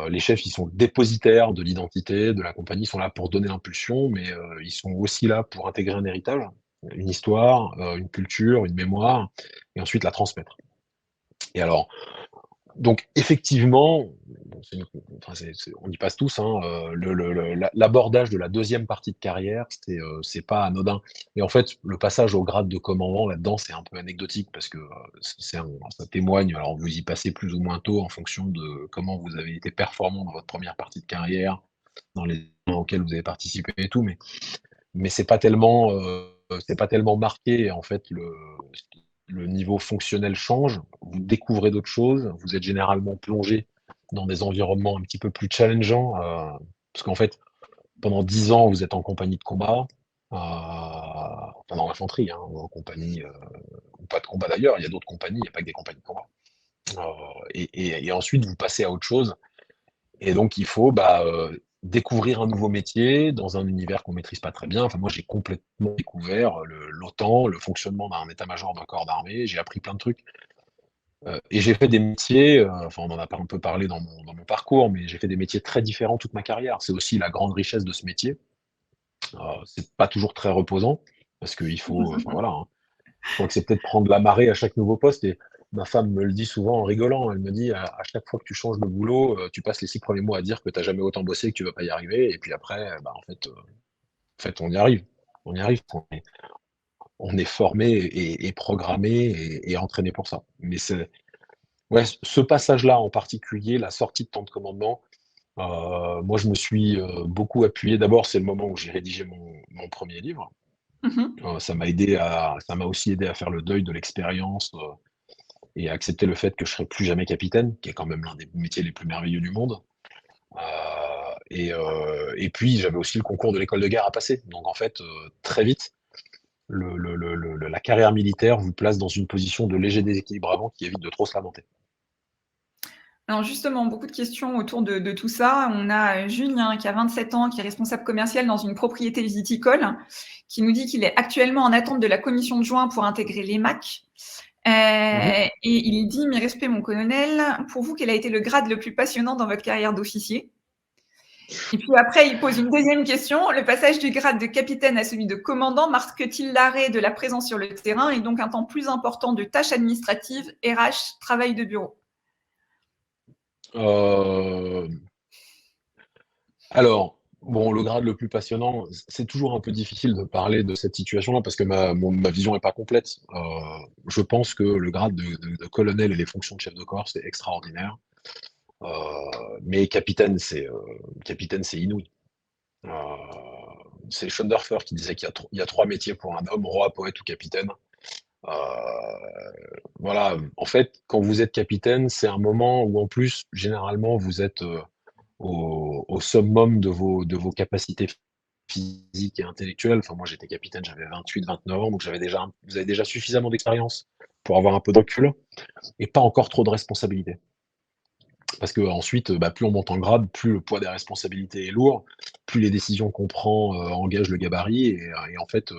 Les chefs, ils sont dépositaires de l'identité de la compagnie, ils sont là pour donner l'impulsion, mais ils sont aussi là pour intégrer un héritage, une histoire, une culture, une mémoire et ensuite la transmettre. Et alors, donc effectivement, bon, enfin, on y passe tous, hein, l'abordage de la deuxième partie de carrière, c'est pas anodin. Et en fait, le passage au grade de commandant là-dedans, c'est un peu anecdotique parce que ça témoigne. Alors, vous y passez plus ou moins tôt en fonction de comment vous avez été performant dans votre première partie de carrière, dans les événements auxquels vous avez participé et tout, mais c'est pas tellement marqué. En fait, le niveau fonctionnel change, vous découvrez d'autres choses, vous êtes généralement plongé dans des environnements un petit peu plus challengeants, parce qu'en fait, pendant 10 ans, vous êtes en compagnie de combat, enfin dans l'infanterie, hein, ou en compagnie, ou pas de combat d'ailleurs, il y a d'autres compagnies, il n'y a pas que des compagnies de combat. Et ensuite, vous passez à autre chose, et donc il faut, découvrir un nouveau métier dans un univers qu'on maîtrise pas très bien. Enfin, moi, j'ai complètement découvert l'OTAN, le fonctionnement d'un état-major d'un corps d'armée. J'ai appris plein de trucs, et j'ai fait des métiers, enfin, on en a pas un peu parlé dans mon parcours, mais j'ai fait des métiers très différents toute ma carrière. C'est aussi la grande richesse de ce métier. C'est pas toujours très reposant parce qu'il faut, enfin voilà, hein, faut accepter de prendre la marée à chaque nouveau poste. Et ma femme me le dit souvent en rigolant. Elle me dit: «À chaque fois que tu changes de boulot, tu passes les 6 premiers mois à dire que tu as jamais autant bossé, que tu vas pas y arriver, et puis après, en fait, on y arrive. On y arrive. On est formé et programmé et entraîné pour ça. Mais ouais, ce passage-là en particulier, la sortie de temps de commandement, moi je me suis, beaucoup appuyé. D'abord, c'est le moment où j'ai rédigé mon 1er livre. Mmh. Ça m'a aussi aidé à faire le deuil de l'expérience, et à accepter le fait que je serai plus jamais capitaine, qui est quand même l'un des métiers les plus merveilleux du monde. Et puis j'avais aussi le concours de l'école de guerre à passer. Donc en fait, très vite, la carrière militaire vous place dans une position de léger déséquilibre avant qui évite de trop se lamenter. Alors justement, beaucoup de questions autour de tout ça. On a, Julien qui a 27 ans, qui est responsable commercial dans une propriété viticole, qui nous dit qu'il est actuellement en attente de la commission de juin pour intégrer l'EMAC. Mmh. Et il dit: «Mes respects mon colonel, pour vous, quel a été le grade le plus passionnant dans votre carrière d'officier?» Et puis après, il pose une deuxième question: «Le passage du grade de capitaine à celui de commandant marque-t-il l'arrêt de la présence sur le terrain et donc un temps plus important de tâches administratives, RH, travail de bureau?» Hem, alors, bon, le grade le plus passionnant, c'est toujours un peu difficile de parler de cette situation-là parce que ma vision est pas complète. Je pense que le grade de colonel et les fonctions de chef de corps, c'est extraordinaire. Heu, mais capitaine, c'est inouï. Heu, c'est Schoendoerfer qui disait qu'il y a 3 métiers pour un homme: roi, poète ou capitaine. Heu, voilà, en fait, quand vous êtes capitaine, c'est un moment où en plus, généralement, vous êtes, au summum de vos capacités physiques et intellectuelles. Enfin, moi, j'étais capitaine, j'avais 28-29 ans, donc vous avez déjà suffisamment d'expérience pour avoir un peu de recul et pas encore trop de responsabilités. Parce qu'ensuite, plus on monte en grade, plus le poids des responsabilités est lourd, plus les décisions qu'on prend, engagent le gabarit, et en fait,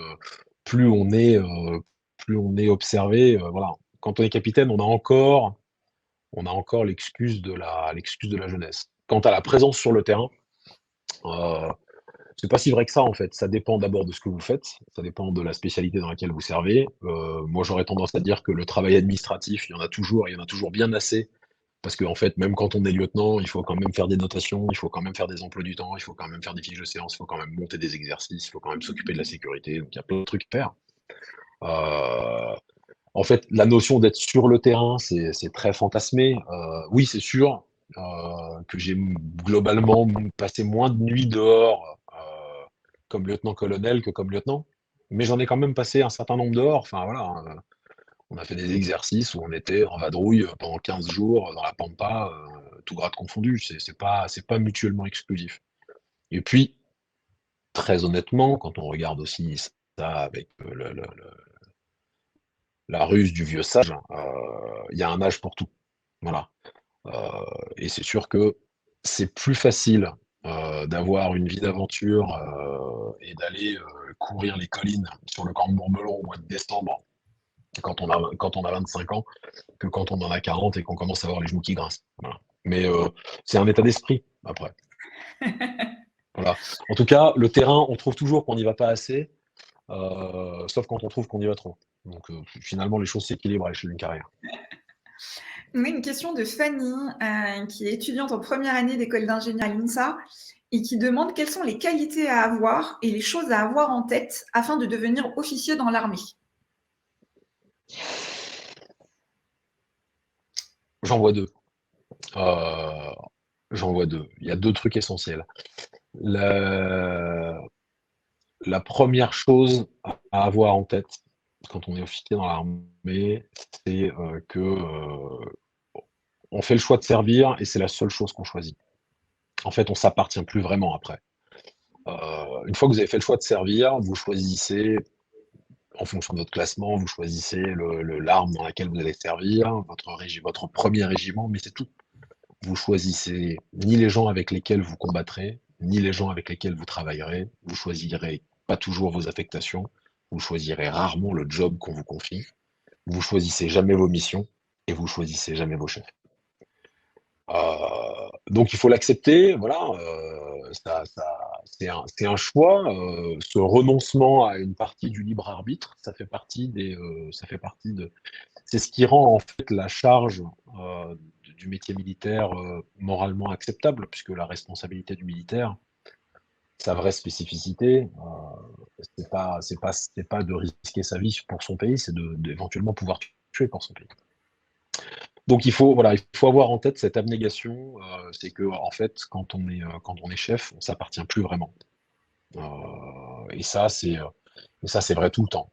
plus on est observé, voilà. Quand on est capitaine, on a encore l'excuse de la jeunesse. Quant à la présence sur le terrain, heu, c'est pas si vrai que ça, en fait. Ça dépend d'abord de ce que vous faites, ça dépend de la spécialité dans laquelle vous servez. Moi, j'aurais tendance à dire que le travail administratif, il y en a toujours bien assez. Parce qu'en fait, même quand on est lieutenant, il faut quand même faire des notations, il faut quand même faire des emplois du temps, il faut quand même faire des fiches de séance, il faut quand même monter des exercices, il faut quand même s'occuper de la sécurité, donc il y a plein de trucs à faire. Heu, En fait, la notion d'être sur le terrain, c'est très fantasmé. Oui, c'est sûr, que j'ai globalement passé moins de nuits dehors, comme lieutenant-colonel que comme lieutenant, mais j'en ai quand même passé un certain nombre dehors. Enfin voilà, hein, on a fait des exercices où on était en vadrouille, pendant 15 jours, dans la pampa, tout grade confondu. C'est pas mutuellement exclusif. Et puis, très honnêtement, quand on regarde aussi ça avec, la ruse du vieux sage, il y a un âge pour tout. Voilà. Heu et c'est sûr que c'est plus facile, d'avoir une vie d'aventure, et d'aller, courir les collines sur le camp de Mourmelon au mois de décembre quand on a 25 ans, que quand on en a 40 et qu'on commence à avoir les genoux qui grincent. Voilà. Mais c'est un état d'esprit après. Voilà. En tout cas, le terrain, on trouve toujours qu'on n'y va pas assez, sauf quand on trouve qu'on y va trop. Donc finalement, les choses s'équilibrent à l'échelle d'une carrière. Oui, une question de Fanny, qui est étudiante en première année d'école d'ingénieur à l'INSA et qui demande quelles sont les qualités à avoir et les choses à avoir en tête afin de devenir officier dans l'armée. J'en vois deux. Euh, J'en vois deux. Il y a deux trucs essentiels. La, la première chose à avoir en tête quand on est officier dans l'armée, c'est que on fait le choix de servir et c'est la seule chose qu'on choisit. En fait, on s'appartient plus vraiment après. Une fois que vous avez fait le choix de servir, vous choisissez, en fonction de votre classement, vous choisissez l'arme dans laquelle vous allez servir, votre premier régiment, mais c'est tout. Vous choisissez ni les gens avec lesquels vous combattrez, ni les gens avec lesquels vous travaillerez. Vous choisirez pas toujours vos affectations. Vous choisirez rarement le job qu'on vous confie. Vous choisissez jamais vos missions et vous choisissez jamais vos chefs. Donc il faut l'accepter, voilà, c'est un choix, ce renoncement à une partie du libre arbitre, ça fait partie de c'est ce qui rend en fait la charge, du métier militaire, moralement acceptable, puisque la responsabilité du militaire, sa vraie spécificité, c'est pas de risquer sa vie pour son pays, c'est d'éventuellement pouvoir tuer pour son pays. Donc il faut, voilà, il faut avoir en tête cette abnégation, c'est que en fait, quand on est chef, on s'appartient plus vraiment. Et ça, c'est vrai tout le temps.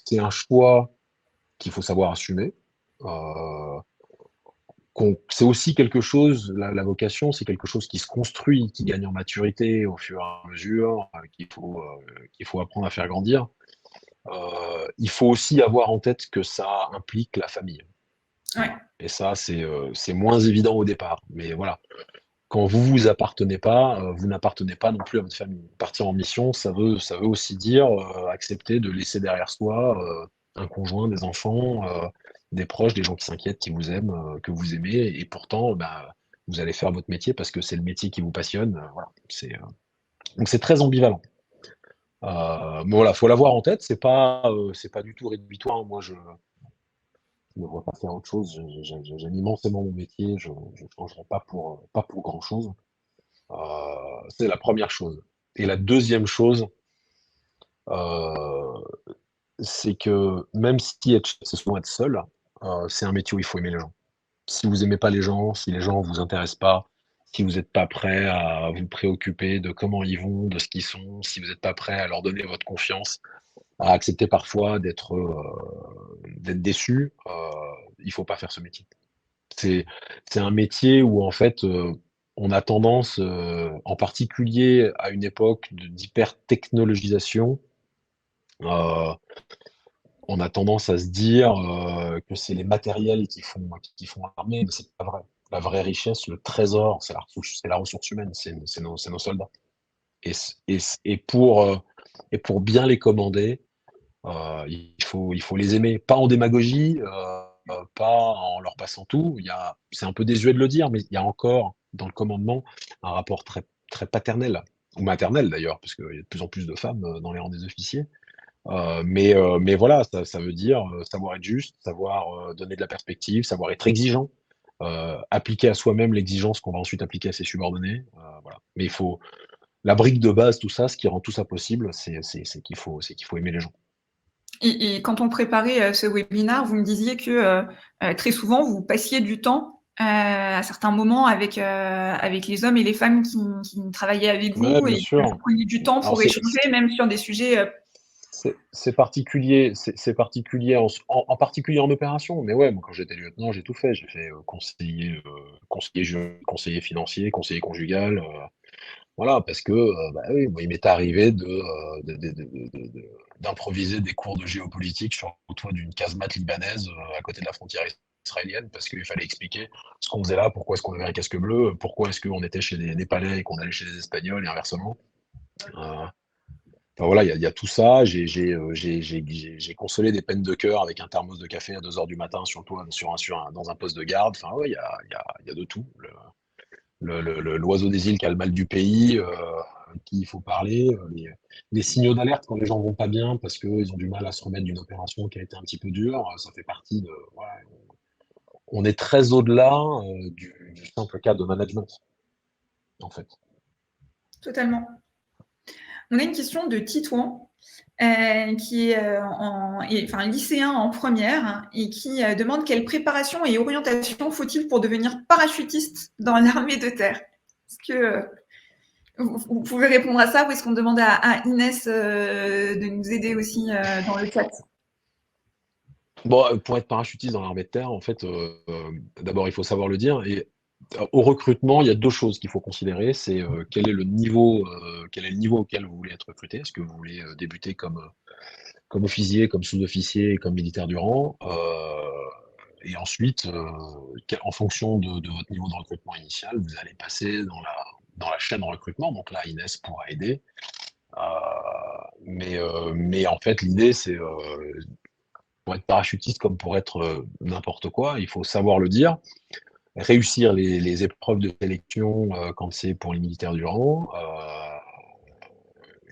C'est un choix qu'il faut savoir assumer. Euh, c'est aussi quelque chose, la vocation, c'est quelque chose qui se construit, qui gagne en maturité au fur et à mesure, qu'il faut apprendre à faire grandir. Il faut aussi avoir en tête que ça implique la famille. Ouais. Voilà. Et ça, c'est moins évident au départ. Mais voilà, quand vous vous appartenez pas, vous n'appartenez pas non plus à votre famille. Partir en mission, ça veut aussi dire accepter de laisser derrière soi un conjoint, des enfants, des proches, des gens qui s'inquiètent, qui vous aiment, que vous aimez, et pourtant, bah, vous allez faire votre métier parce que c'est le métier qui vous passionne. Voilà. Donc c'est très ambivalent. Mais voilà, faut l'avoir en tête. C'est pas du tout rédhibitoire. Moi, je ne vois pas faire autre chose. J'aime immensément mon métier. Je ne changerai pas pour grand-chose. C'est la première chose. Et la deuxième chose, euh, c'est que même si être chef, c'est souvent être seul, c'est un métier où il faut aimer les gens. Si vous aimez pas les gens, si les gens vous intéressent pas, si vous n'êtes pas prêt à vous préoccuper de comment ils vont, de ce qu'ils sont, si vous n'êtes pas prêt à leur donner votre confiance, à accepter parfois d'être déçu, il faut pas faire ce métier. C'est c'est un métier où en fait, on a tendance, en particulier à une époque d'hyper-technologisation, heu, on a tendance à se dire, que c'est les matériels qui font l'armée, mais c'est pas vrai. La vraie richesse, le trésor, c'est la ressource humaine, c'est nos soldats. Et pour bien les commander, il faut les aimer, pas en démagogie, pas en leur passant tout. C'est un peu désuet de le dire, mais il y a encore dans le commandement un rapport très paternel, ou maternel d'ailleurs, parce qu'il y a de plus en plus de femmes dans les rangs des officiers. Mais voilà, ça veut dire savoir être juste, savoir donner de la perspective, savoir être exigeant, appliquer à soi-même l'exigence qu'on va ensuite appliquer à ses subordonnés. Voilà. Mais il faut la brique de base, tout ça, ce qui rend tout ça possible, c'est qu'il faut aimer les gens. Et quand on préparait ce webinaire, vous me disiez que très souvent, vous passiez du temps à certains moments avec les hommes et les femmes qui travaillaient avec Ouais, vous bien et que vous sûr. preniez du temps Alors pour échanger, même sur des sujets. c'est particulier, c'est particulier en particulier en opération. Mais ouais, moi quand j'étais lieutenant, j'ai tout fait. J'ai fait conseiller juridique, conseiller financier, conseiller conjugal. Voilà, parce que bah oui, moi, il m'est arrivé d'improviser des cours de géopolitique sur le toit d'une casemate libanaise à côté de la frontière israélienne parce qu'il fallait expliquer ce qu'on faisait là, pourquoi est-ce qu'on avait un casque bleu, pourquoi est-ce qu'on était chez des Népalais et qu'on allait chez des Espagnols et inversement. Enfin, voilà, il y a tout ça. J'ai consolé des peines de cœur avec un thermos de café à 2 heures du matin sur le toit, dans un poste de garde. Enfin, ouais, il y a de tout. L'oiseau des îles qui a le mal du pays, qui il faut parler, les signaux d'alerte quand les gens vont pas bien parce qu'ils ont du mal à se remettre d'une opération qui a été un petit peu dure, ça fait partie de. Voilà, on est très au-delà du simple cas de management, en fait. Totalement. On a une question de Titouan, qui est enfin, lycéen en première et qui demande quelle préparation et orientation faut-il pour devenir parachutiste dans l'armée de terre. Est-ce que vous pouvez répondre à ça ou est-ce qu'on demande à Inès de nous aider aussi dans le chat? Bon, pour être parachutiste dans l'armée de terre, en fait, d'abord, il faut savoir le dire. Et au recrutement, il y a deux choses qu'il faut considérer. C'est quel est le niveau auquel vous voulez être recruté. Est-ce que vous voulez débuter comme officier, comme sous-officier et comme militaire du rang. Et ensuite, en fonction de votre niveau de recrutement initial, vous allez passer dans la chaîne de recrutement. Donc là, Inès pourra aider. Mais en fait, l'idée, c'est pour être parachutiste comme pour être n'importe quoi, il faut savoir le dire, réussir les épreuves de sélection quand c'est pour les militaires du rang,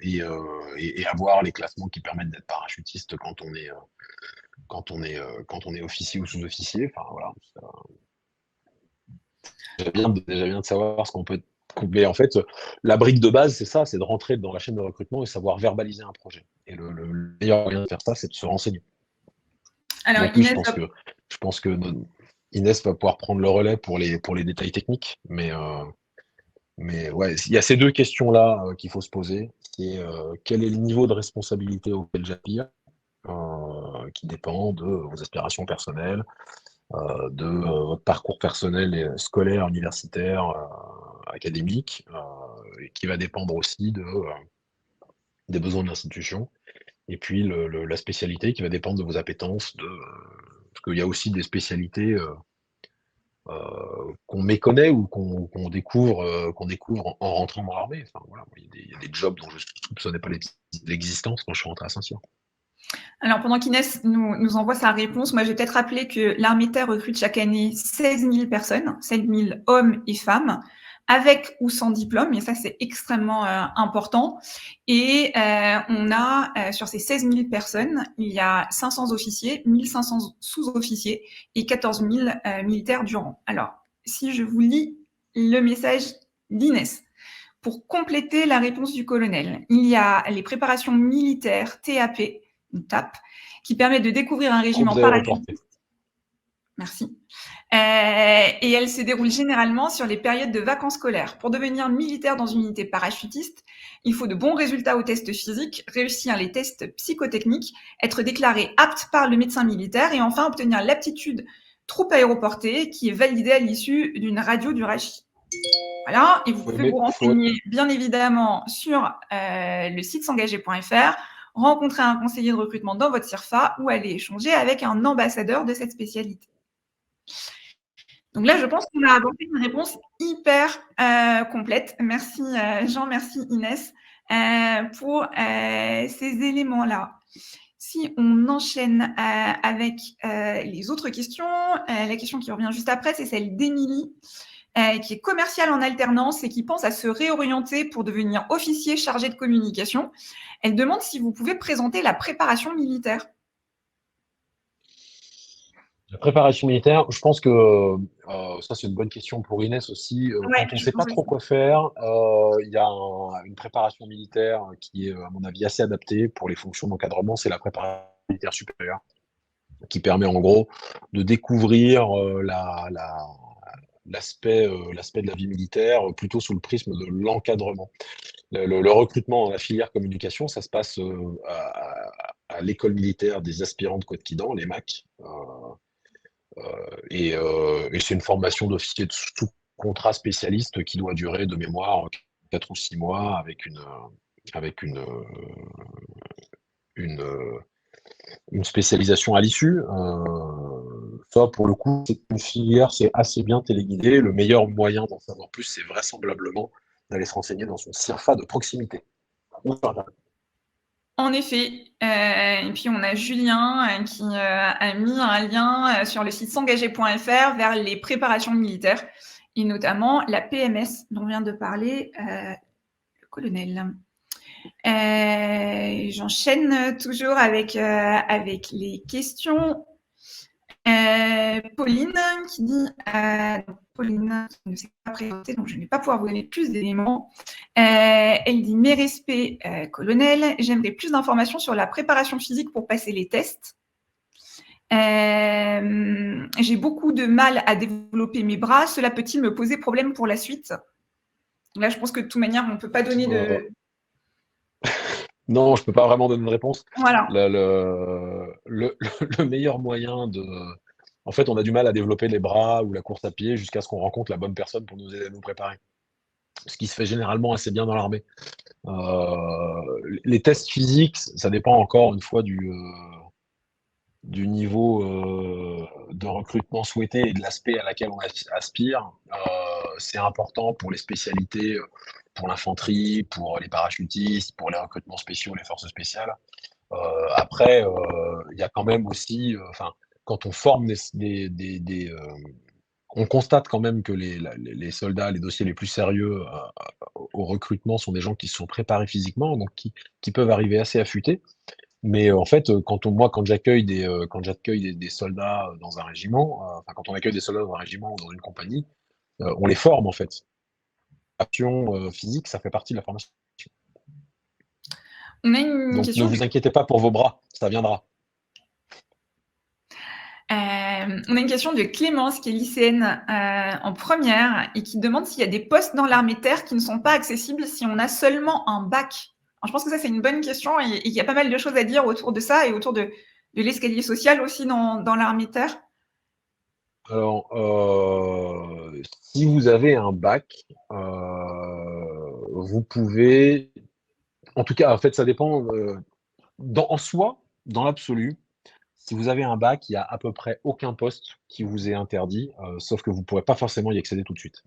et avoir les classements qui permettent d'être parachutiste quand on est officier ou sous-officier. Enfin voilà, déjà bien de savoir ce qu'on peut être. Mais en fait, la brique de base, c'est ça, c'est de rentrer dans la chaîne de recrutement et savoir verbaliser un projet. Et le meilleur moyen de faire ça, c'est de se renseigner. Alors, Donc oui, je Inès, pense que Inès va pouvoir prendre le relais pour les détails techniques. Mais ouais, il y a ces deux questions-là qu'il faut se poser. C'est quel est le niveau de responsabilité auquel j'aspire, qui dépend de vos aspirations personnelles, de votre parcours personnel et scolaire, universitaire, académique, et qui va dépendre aussi des besoins de l'institution. Et puis la spécialité qui va dépendre de vos appétences, parce qu'il y a aussi des spécialités qu'on méconnaît ou qu'on découvre en rentrant dans l'armée. Enfin, voilà, il y a des jobs dont je ne soupçonnais pas l'existence quand je suis rentré à Saint-Cyr. Alors, pendant qu'Inès nous envoie sa réponse, moi, je vais peut-être rappeler que l'armée de terre recrute chaque année 16 000 personnes, 16 000 hommes et femmes, avec ou sans diplôme, et ça, c'est extrêmement important. Et on a, sur ces 16 000 personnes, il y a 500 officiers, 1500 sous-officiers et 14 000 militaires du rang. Alors, si je vous lis le message d'Inès. Pour compléter la réponse du colonel, il y a les préparations militaires TAP, une TAP, qui permet de découvrir un régiment Troupes aéroportées. parachutiste. Merci. Et elle se déroule généralement sur les périodes de vacances scolaires. Pour devenir militaire dans une unité parachutiste, il faut de bons résultats aux tests physiques, réussir les tests psychotechniques, être déclaré apte par le médecin militaire et enfin obtenir l'aptitude troupe aéroportée qui est validée à l'issue d'une radio du RACHI. Voilà, et vous pouvez vous renseigner bien évidemment sur le site s'engager.fr, rencontrer un conseiller de recrutement dans votre CIRFA ou aller échanger avec un ambassadeur de cette spécialité. Donc là, je pense qu'on a apporté une réponse hyper complète. Merci Jean, merci Inès pour ces éléments-là. Si on enchaîne avec les autres questions, la question qui revient juste après, c'est celle d'Émilie, qui est commerciale en alternance et qui pense à se réorienter pour devenir officier chargé de communication. Elle demande si vous pouvez présenter la préparation militaire. La préparation militaire, je pense que ça, c'est une bonne question pour Inès aussi. Ouais, quand on ne sait pas trop quoi faire, il y a une préparation militaire qui est, à mon avis, assez adaptée pour les fonctions d'encadrement. C'est la préparation militaire supérieure, qui permet en gros de découvrir l'aspect de la vie militaire plutôt sous le prisme de l'encadrement. Le recrutement dans la filière communication, ça se passe à l'école militaire des aspirants de Couët-Quidan, les MAC. Et c'est une formation d'officier de sous-contrat spécialiste qui doit durer de mémoire 4 ou 6 mois avec une spécialisation à l'issue. Ça, pour le coup, c'est une filière, c'est assez bien téléguidé. Le meilleur moyen d'en savoir plus, c'est vraisemblablement d'aller se renseigner dans son CIRFA de proximité. En effet, et puis on a Julien, qui, a mis un lien, sur le site s'engager.fr vers les préparations militaires et notamment la PMS dont vient de parler, le colonel. J'enchaîne toujours avec les questions. Pauline qui dit, Pauline qui ne s'est pas présentée, donc je ne vais pas pouvoir vous donner plus d'éléments. Elle dit: mes respects, colonel, j'aimerais plus d'informations sur la préparation physique pour passer les tests. J'ai beaucoup de mal à développer mes bras, cela peut-il me poser problème pour la suite? Là, je pense que de toute manière, on ne peut pas donner de... Non, je peux pas vraiment donner de réponse. Voilà. Le meilleur moyen de... En fait, on a du mal à développer les bras ou la course à pied jusqu'à ce qu'on rencontre la bonne personne pour nous aider à nous préparer. Ce qui se fait généralement assez bien dans l'armée. Les tests physiques, ça dépend encore une fois du niveau de recrutement souhaité et de l'aspect à laquelle on aspire. C'est important pour les spécialités, pour l'infanterie, pour les parachutistes, pour les recrutements spéciaux, les forces spéciales. Après, il y a quand même aussi, enfin, quand on forme on constate quand même que les soldats, les dossiers les plus sérieux au recrutement sont des gens qui se sont préparés physiquement, donc qui peuvent arriver assez affûtés. Mais en fait, quand j'accueille des soldats dans un régiment, enfin quand on accueille des soldats dans un régiment ou dans une compagnie, on les forme en fait. L'action physique, ça fait partie de la formation. On a une Donc ne question vous inquiétez pas pour vos bras, ça viendra. On a une question de Clémence, qui est lycéenne en première et qui demande s'il y a des postes dans l'armée de terre qui ne sont pas accessibles si on a seulement un bac. Alors, je pense que ça, c'est une bonne question et qu'il y a pas mal de choses à dire autour de ça et autour de l'escalier social aussi dans l'armée de terre. Alors, si vous avez un bac, vous pouvez... En tout cas, en fait, ça dépend. En soi, dans l'absolu, si vous avez un bac, il y a à peu près aucun poste qui vous est interdit, sauf que vous ne pourrez pas forcément y accéder tout de suite.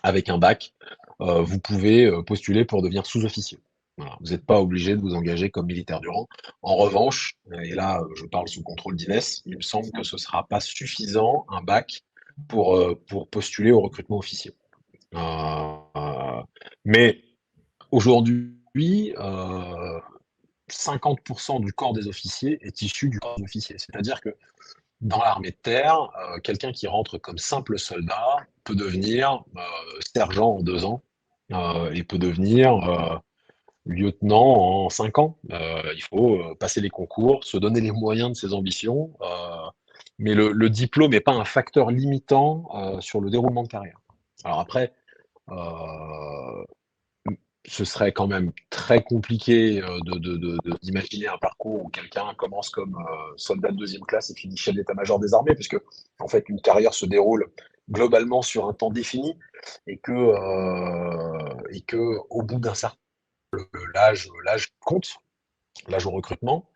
Avec un bac, vous pouvez postuler pour devenir sous-officier. Voilà, vous n'êtes pas obligé de vous engager comme militaire du rang. En revanche, et là je parle sous contrôle d'Inès, il me semble que ce ne sera pas suffisant, un bac, pour postuler au recrutement officier. Mais aujourd'hui, 50% du corps des officiers est issu du corps des officiers. C'est-à-dire que dans l'armée de terre, quelqu'un qui rentre comme simple soldat peut devenir sergent en 2 ans et peut devenir lieutenant en 5 ans. Il faut passer les concours, se donner les moyens de ses ambitions, mais le diplôme n'est pas un facteur limitant sur le déroulement de carrière. Alors après, ce serait quand même très compliqué d'imaginer un parcours où quelqu'un commence comme soldat de 2e classe et finit chef d'état-major des armées, puisque en fait une carrière se déroule globalement sur un temps défini et que au bout d'un certain l'âge compte, l'âge au recrutement.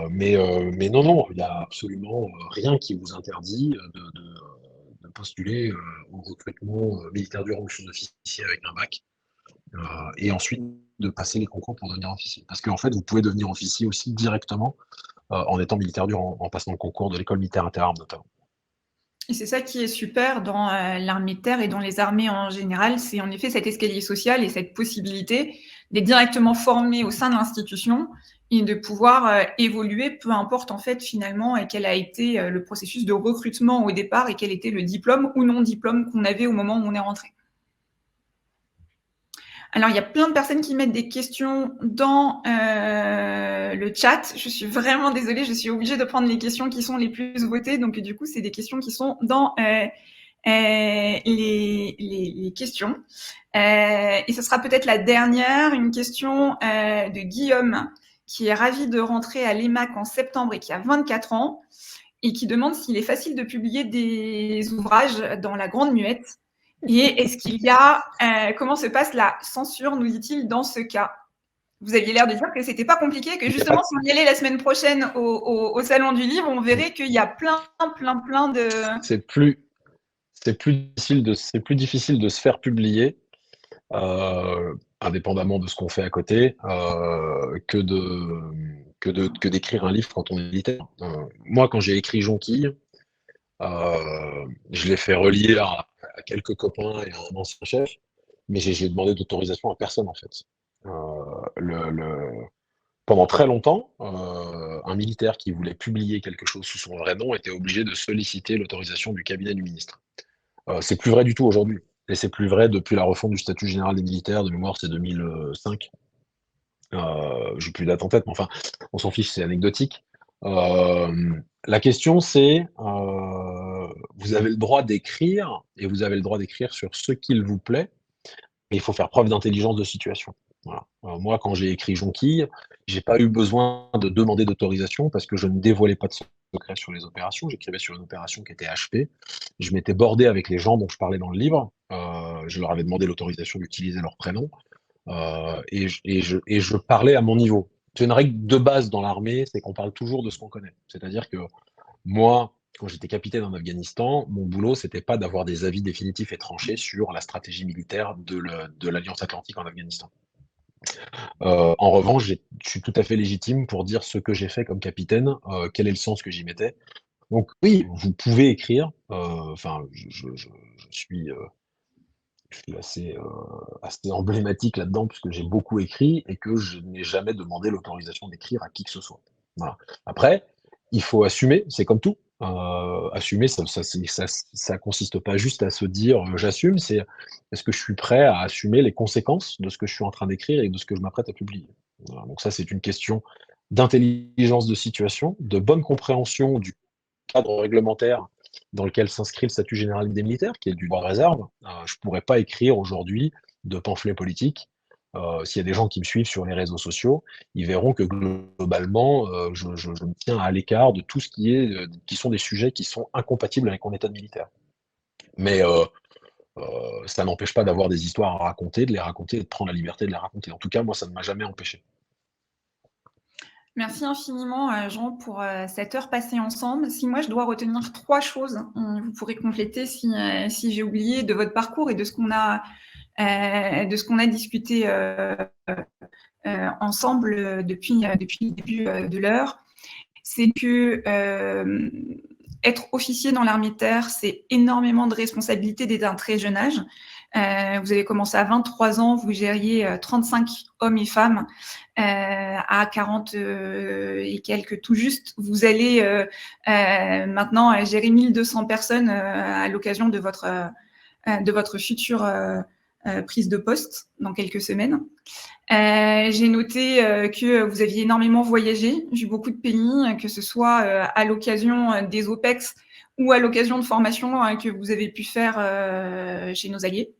Mais non, il n'y a absolument rien qui vous interdit de postuler au recrutement militaire du rang sous-officier avec un bac. Et ensuite de passer les concours pour devenir officier. Parce qu'en fait, vous pouvez devenir officier aussi directement en étant militaire du rang, en passant le concours de l'école militaire interarmes notamment. Et c'est ça qui est super dans l'armée de terre et dans les armées en général, c'est en effet cet escalier social et cette possibilité d'être directement formé au sein de l'institution et de pouvoir évoluer, peu importe en fait finalement quel a été le processus de recrutement au départ et quel était le diplôme ou non diplôme qu'on avait au moment où on est rentré. Alors, il y a plein de personnes qui mettent des questions dans le chat. Je suis vraiment désolée, je suis obligée de prendre les questions qui sont les plus votées. Donc, du coup, c'est des questions qui sont dans les questions. Et ce sera peut-être la dernière, une question de Guillaume, qui est ravi de rentrer à l'EMAC en septembre et qui a 24 ans, et qui demande s'il est facile de publier des ouvrages dans la Grande Muette. Et est-ce qu'il y a... comment se passe la censure, nous dit-il, dans ce cas? Vous aviez l'air de dire que c'était pas compliqué, que Il y a pas justement, de si on y allait la semaine prochaine au Salon du Livre, on verrait qu'il y a plein de... c'est plus difficile de se faire publier, indépendamment de ce qu'on fait à côté, que d'écrire un livre quand on est éditeur. Moi, quand j'ai écrit Jonquille, je l'ai fait relire à quelques copains et à un ancien chef, mais j'ai demandé d'autorisation à personne en fait. Pendant très longtemps, un militaire qui voulait publier quelque chose sous son vrai nom était obligé de solliciter l'autorisation du cabinet du ministre. C'est plus vrai du tout aujourd'hui. Et c'est plus vrai depuis la refonte du statut général des militaires, de mémoire c'est 2005. J'ai plus date en tête, mais enfin, on s'en fiche, c'est anecdotique. La question c'est, vous avez le droit d'écrire, et vous avez le droit d'écrire sur ce qu'il vous plaît, mais il faut faire preuve d'intelligence de situation. Voilà. Moi, quand j'ai écrit Jonquille, j'ai pas eu besoin de demander d'autorisation parce que je ne dévoilais pas de secret sur les opérations. J'écrivais sur une opération qui était HP. Je m'étais bordé avec les gens dont je parlais dans le livre. Je leur avais demandé l'autorisation d'utiliser leur prénom. Et je parlais à mon niveau. C'est une règle de base dans l'armée, c'est qu'on parle toujours de ce qu'on connaît. C'est-à-dire que moi, quand j'étais capitaine en Afghanistan, mon boulot, c'était pas d'avoir des avis définitifs et tranchés sur la stratégie militaire de l'Alliance Atlantique en Afghanistan. En revanche, je suis tout à fait légitime pour dire ce que j'ai fait comme capitaine, quel est le sens que j'y mettais. Donc oui, vous pouvez écrire. Enfin, je suis assez emblématique là-dedans puisque j'ai beaucoup écrit et que je n'ai jamais demandé l'autorisation d'écrire à qui que ce soit. Voilà. Après, il faut assumer, c'est comme tout. Assumer, ça consiste pas juste à se dire j'assume, c'est est-ce que je suis prêt à assumer les conséquences de ce que je suis en train d'écrire et de ce que je m'apprête à publier. Voilà. Donc ça, c'est une question d'intelligence de situation, de bonne compréhension du cadre réglementaire dans lequel s'inscrit le statut général des militaires, qui est du droit de réserve. Je ne pourrais pas écrire aujourd'hui de pamphlets politiques. S'il y a des gens qui me suivent sur les réseaux sociaux, ils verront que globalement, je me tiens à l'écart de tout ce qui sont des sujets qui sont incompatibles avec mon état de militaire. Mais ça n'empêche pas d'avoir des histoires à raconter, de les raconter et de prendre la liberté de les raconter. En tout cas, moi, ça ne m'a jamais empêché. Merci infiniment, Jean, pour cette heure passée ensemble. Si moi, je dois retenir 3 choses, vous pourrez compléter si j'ai oublié de votre parcours et de ce qu'on a discuté ensemble depuis le début de l'heure. C'est que être officier dans l'armée de terre, c'est énormément de responsabilités dès un très jeune âge. Vous avez commencé à 23 ans, vous gériez 35 hommes et femmes. À 40 et quelques tout juste, vous allez maintenant gérer 1200 personnes à l'occasion de votre future prise de poste dans quelques semaines. J'ai noté que vous aviez énormément voyagé, vu beaucoup de pays, que ce soit à l'occasion des OPEX ou à l'occasion de formations que vous avez pu faire chez nos alliés.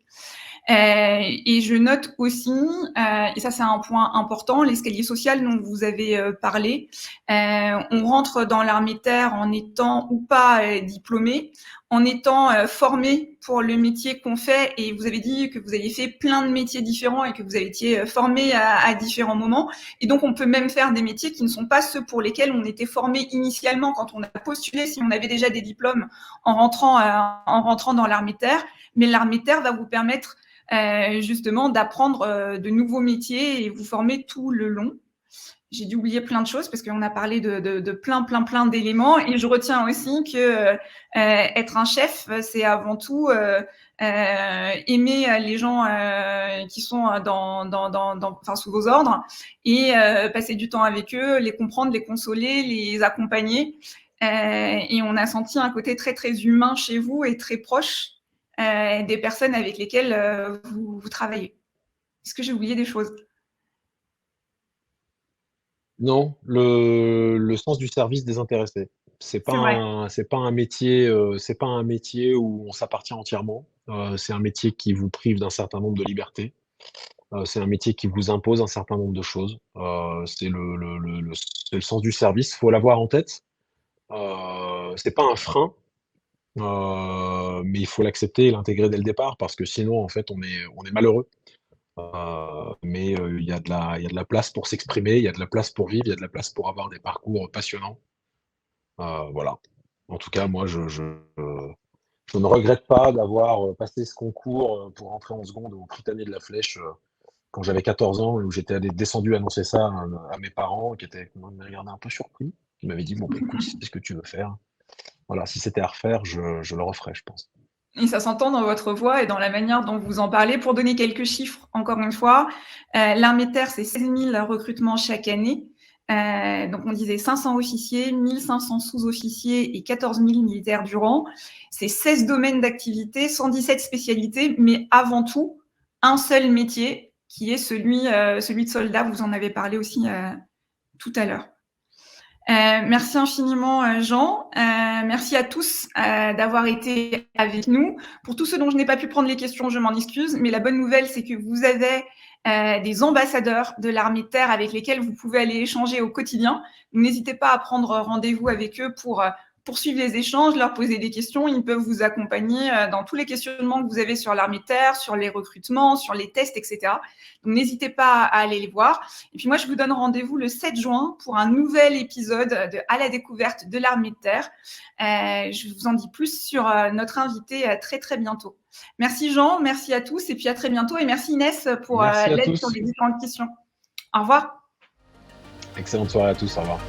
Et je note aussi, et ça c'est un point important, l'escalier social dont vous avez parlé. On rentre dans l'armée de terre en étant ou pas diplômé, en étant formé pour le métier qu'on fait, et vous avez dit que vous aviez fait plein de métiers différents et que vous avez été formé à différents moments. Et donc on peut même faire des métiers qui ne sont pas ceux pour lesquels on était formé initialement quand on a postulé, si on avait déjà des diplômes en rentrant dans l'armée de terre. Mais l'armée de terre va vous permettre justement d'apprendre de nouveaux métiers et vous former tout le long. J'ai dû oublier plein de choses parce qu'on a parlé de plein d'éléments, et je retiens aussi que être un chef, c'est avant tout aimer les gens qui sont sous vos ordres, et passer du temps avec eux, les comprendre, les consoler, les accompagner. Et on a senti un côté très très humain chez vous et très proche des personnes avec lesquelles vous travaillez. Est-ce que j'ai oublié des choses? Non, le sens du service désintéressé. C'est vrai. C'est pas un métier où on s'appartient entièrement. C'est un métier qui vous prive d'un certain nombre de libertés. C'est un métier qui vous impose un certain nombre de choses. C'est le sens du service. Faut l'avoir en tête. C'est pas un frein, mais il faut l'accepter et l'intégrer dès le départ parce que sinon, en fait, on est malheureux. Mais il y a de la place pour s'exprimer, il y a de la place pour vivre, il y a de la place pour avoir des parcours passionnants. Voilà. En tout cas, moi, je ne regrette pas d'avoir, passé ce concours, pour rentrer en seconde au Prytanée de la Flèche, quand j'avais 14 ans et où j'étais descendu annoncer ça à mes parents qui m'avaient regardé un peu surpris, qui m'avaient dit: «Bon, bah, écoute, si c'est ce que tu veux faire». Voilà, si c'était à refaire, je le referais, je pense. Et ça s'entend dans votre voix et dans la manière dont vous en parlez. Pour donner quelques chiffres, encore une fois, l'armée de terre, c'est 16 000 recrutements chaque année. Donc on disait 500 officiers, 1500 sous-officiers et 14 000 militaires du rang. C'est 16 domaines d'activité, 117 spécialités, mais avant tout, un seul métier qui est celui de soldat. Vous en avez parlé aussi tout à l'heure. Merci infiniment, Jean. Merci à tous d'avoir été avec nous. Pour tous ceux dont je n'ai pas pu prendre les questions, je m'en excuse, mais la bonne nouvelle, c'est que vous avez des ambassadeurs de l'armée de terre avec lesquels vous pouvez aller échanger au quotidien. N'hésitez pas à prendre rendez-vous avec eux pour poursuivre les échanges, leur poser des questions. Ils peuvent vous accompagner dans tous les questionnements que vous avez sur l'armée de terre, sur les recrutements, sur les tests, etc. Donc, n'hésitez pas à aller les voir. Et puis moi, je vous donne rendez-vous le 7 juin pour un nouvel épisode de À la découverte de l'armée de terre. Je vous en dis plus sur notre invité très, très bientôt. Merci Jean, merci à tous et puis à très bientôt. Et merci Inès pour Merci à l'aide sur tous. les différentes questions. Au revoir. Excellente soirée à tous. Au revoir.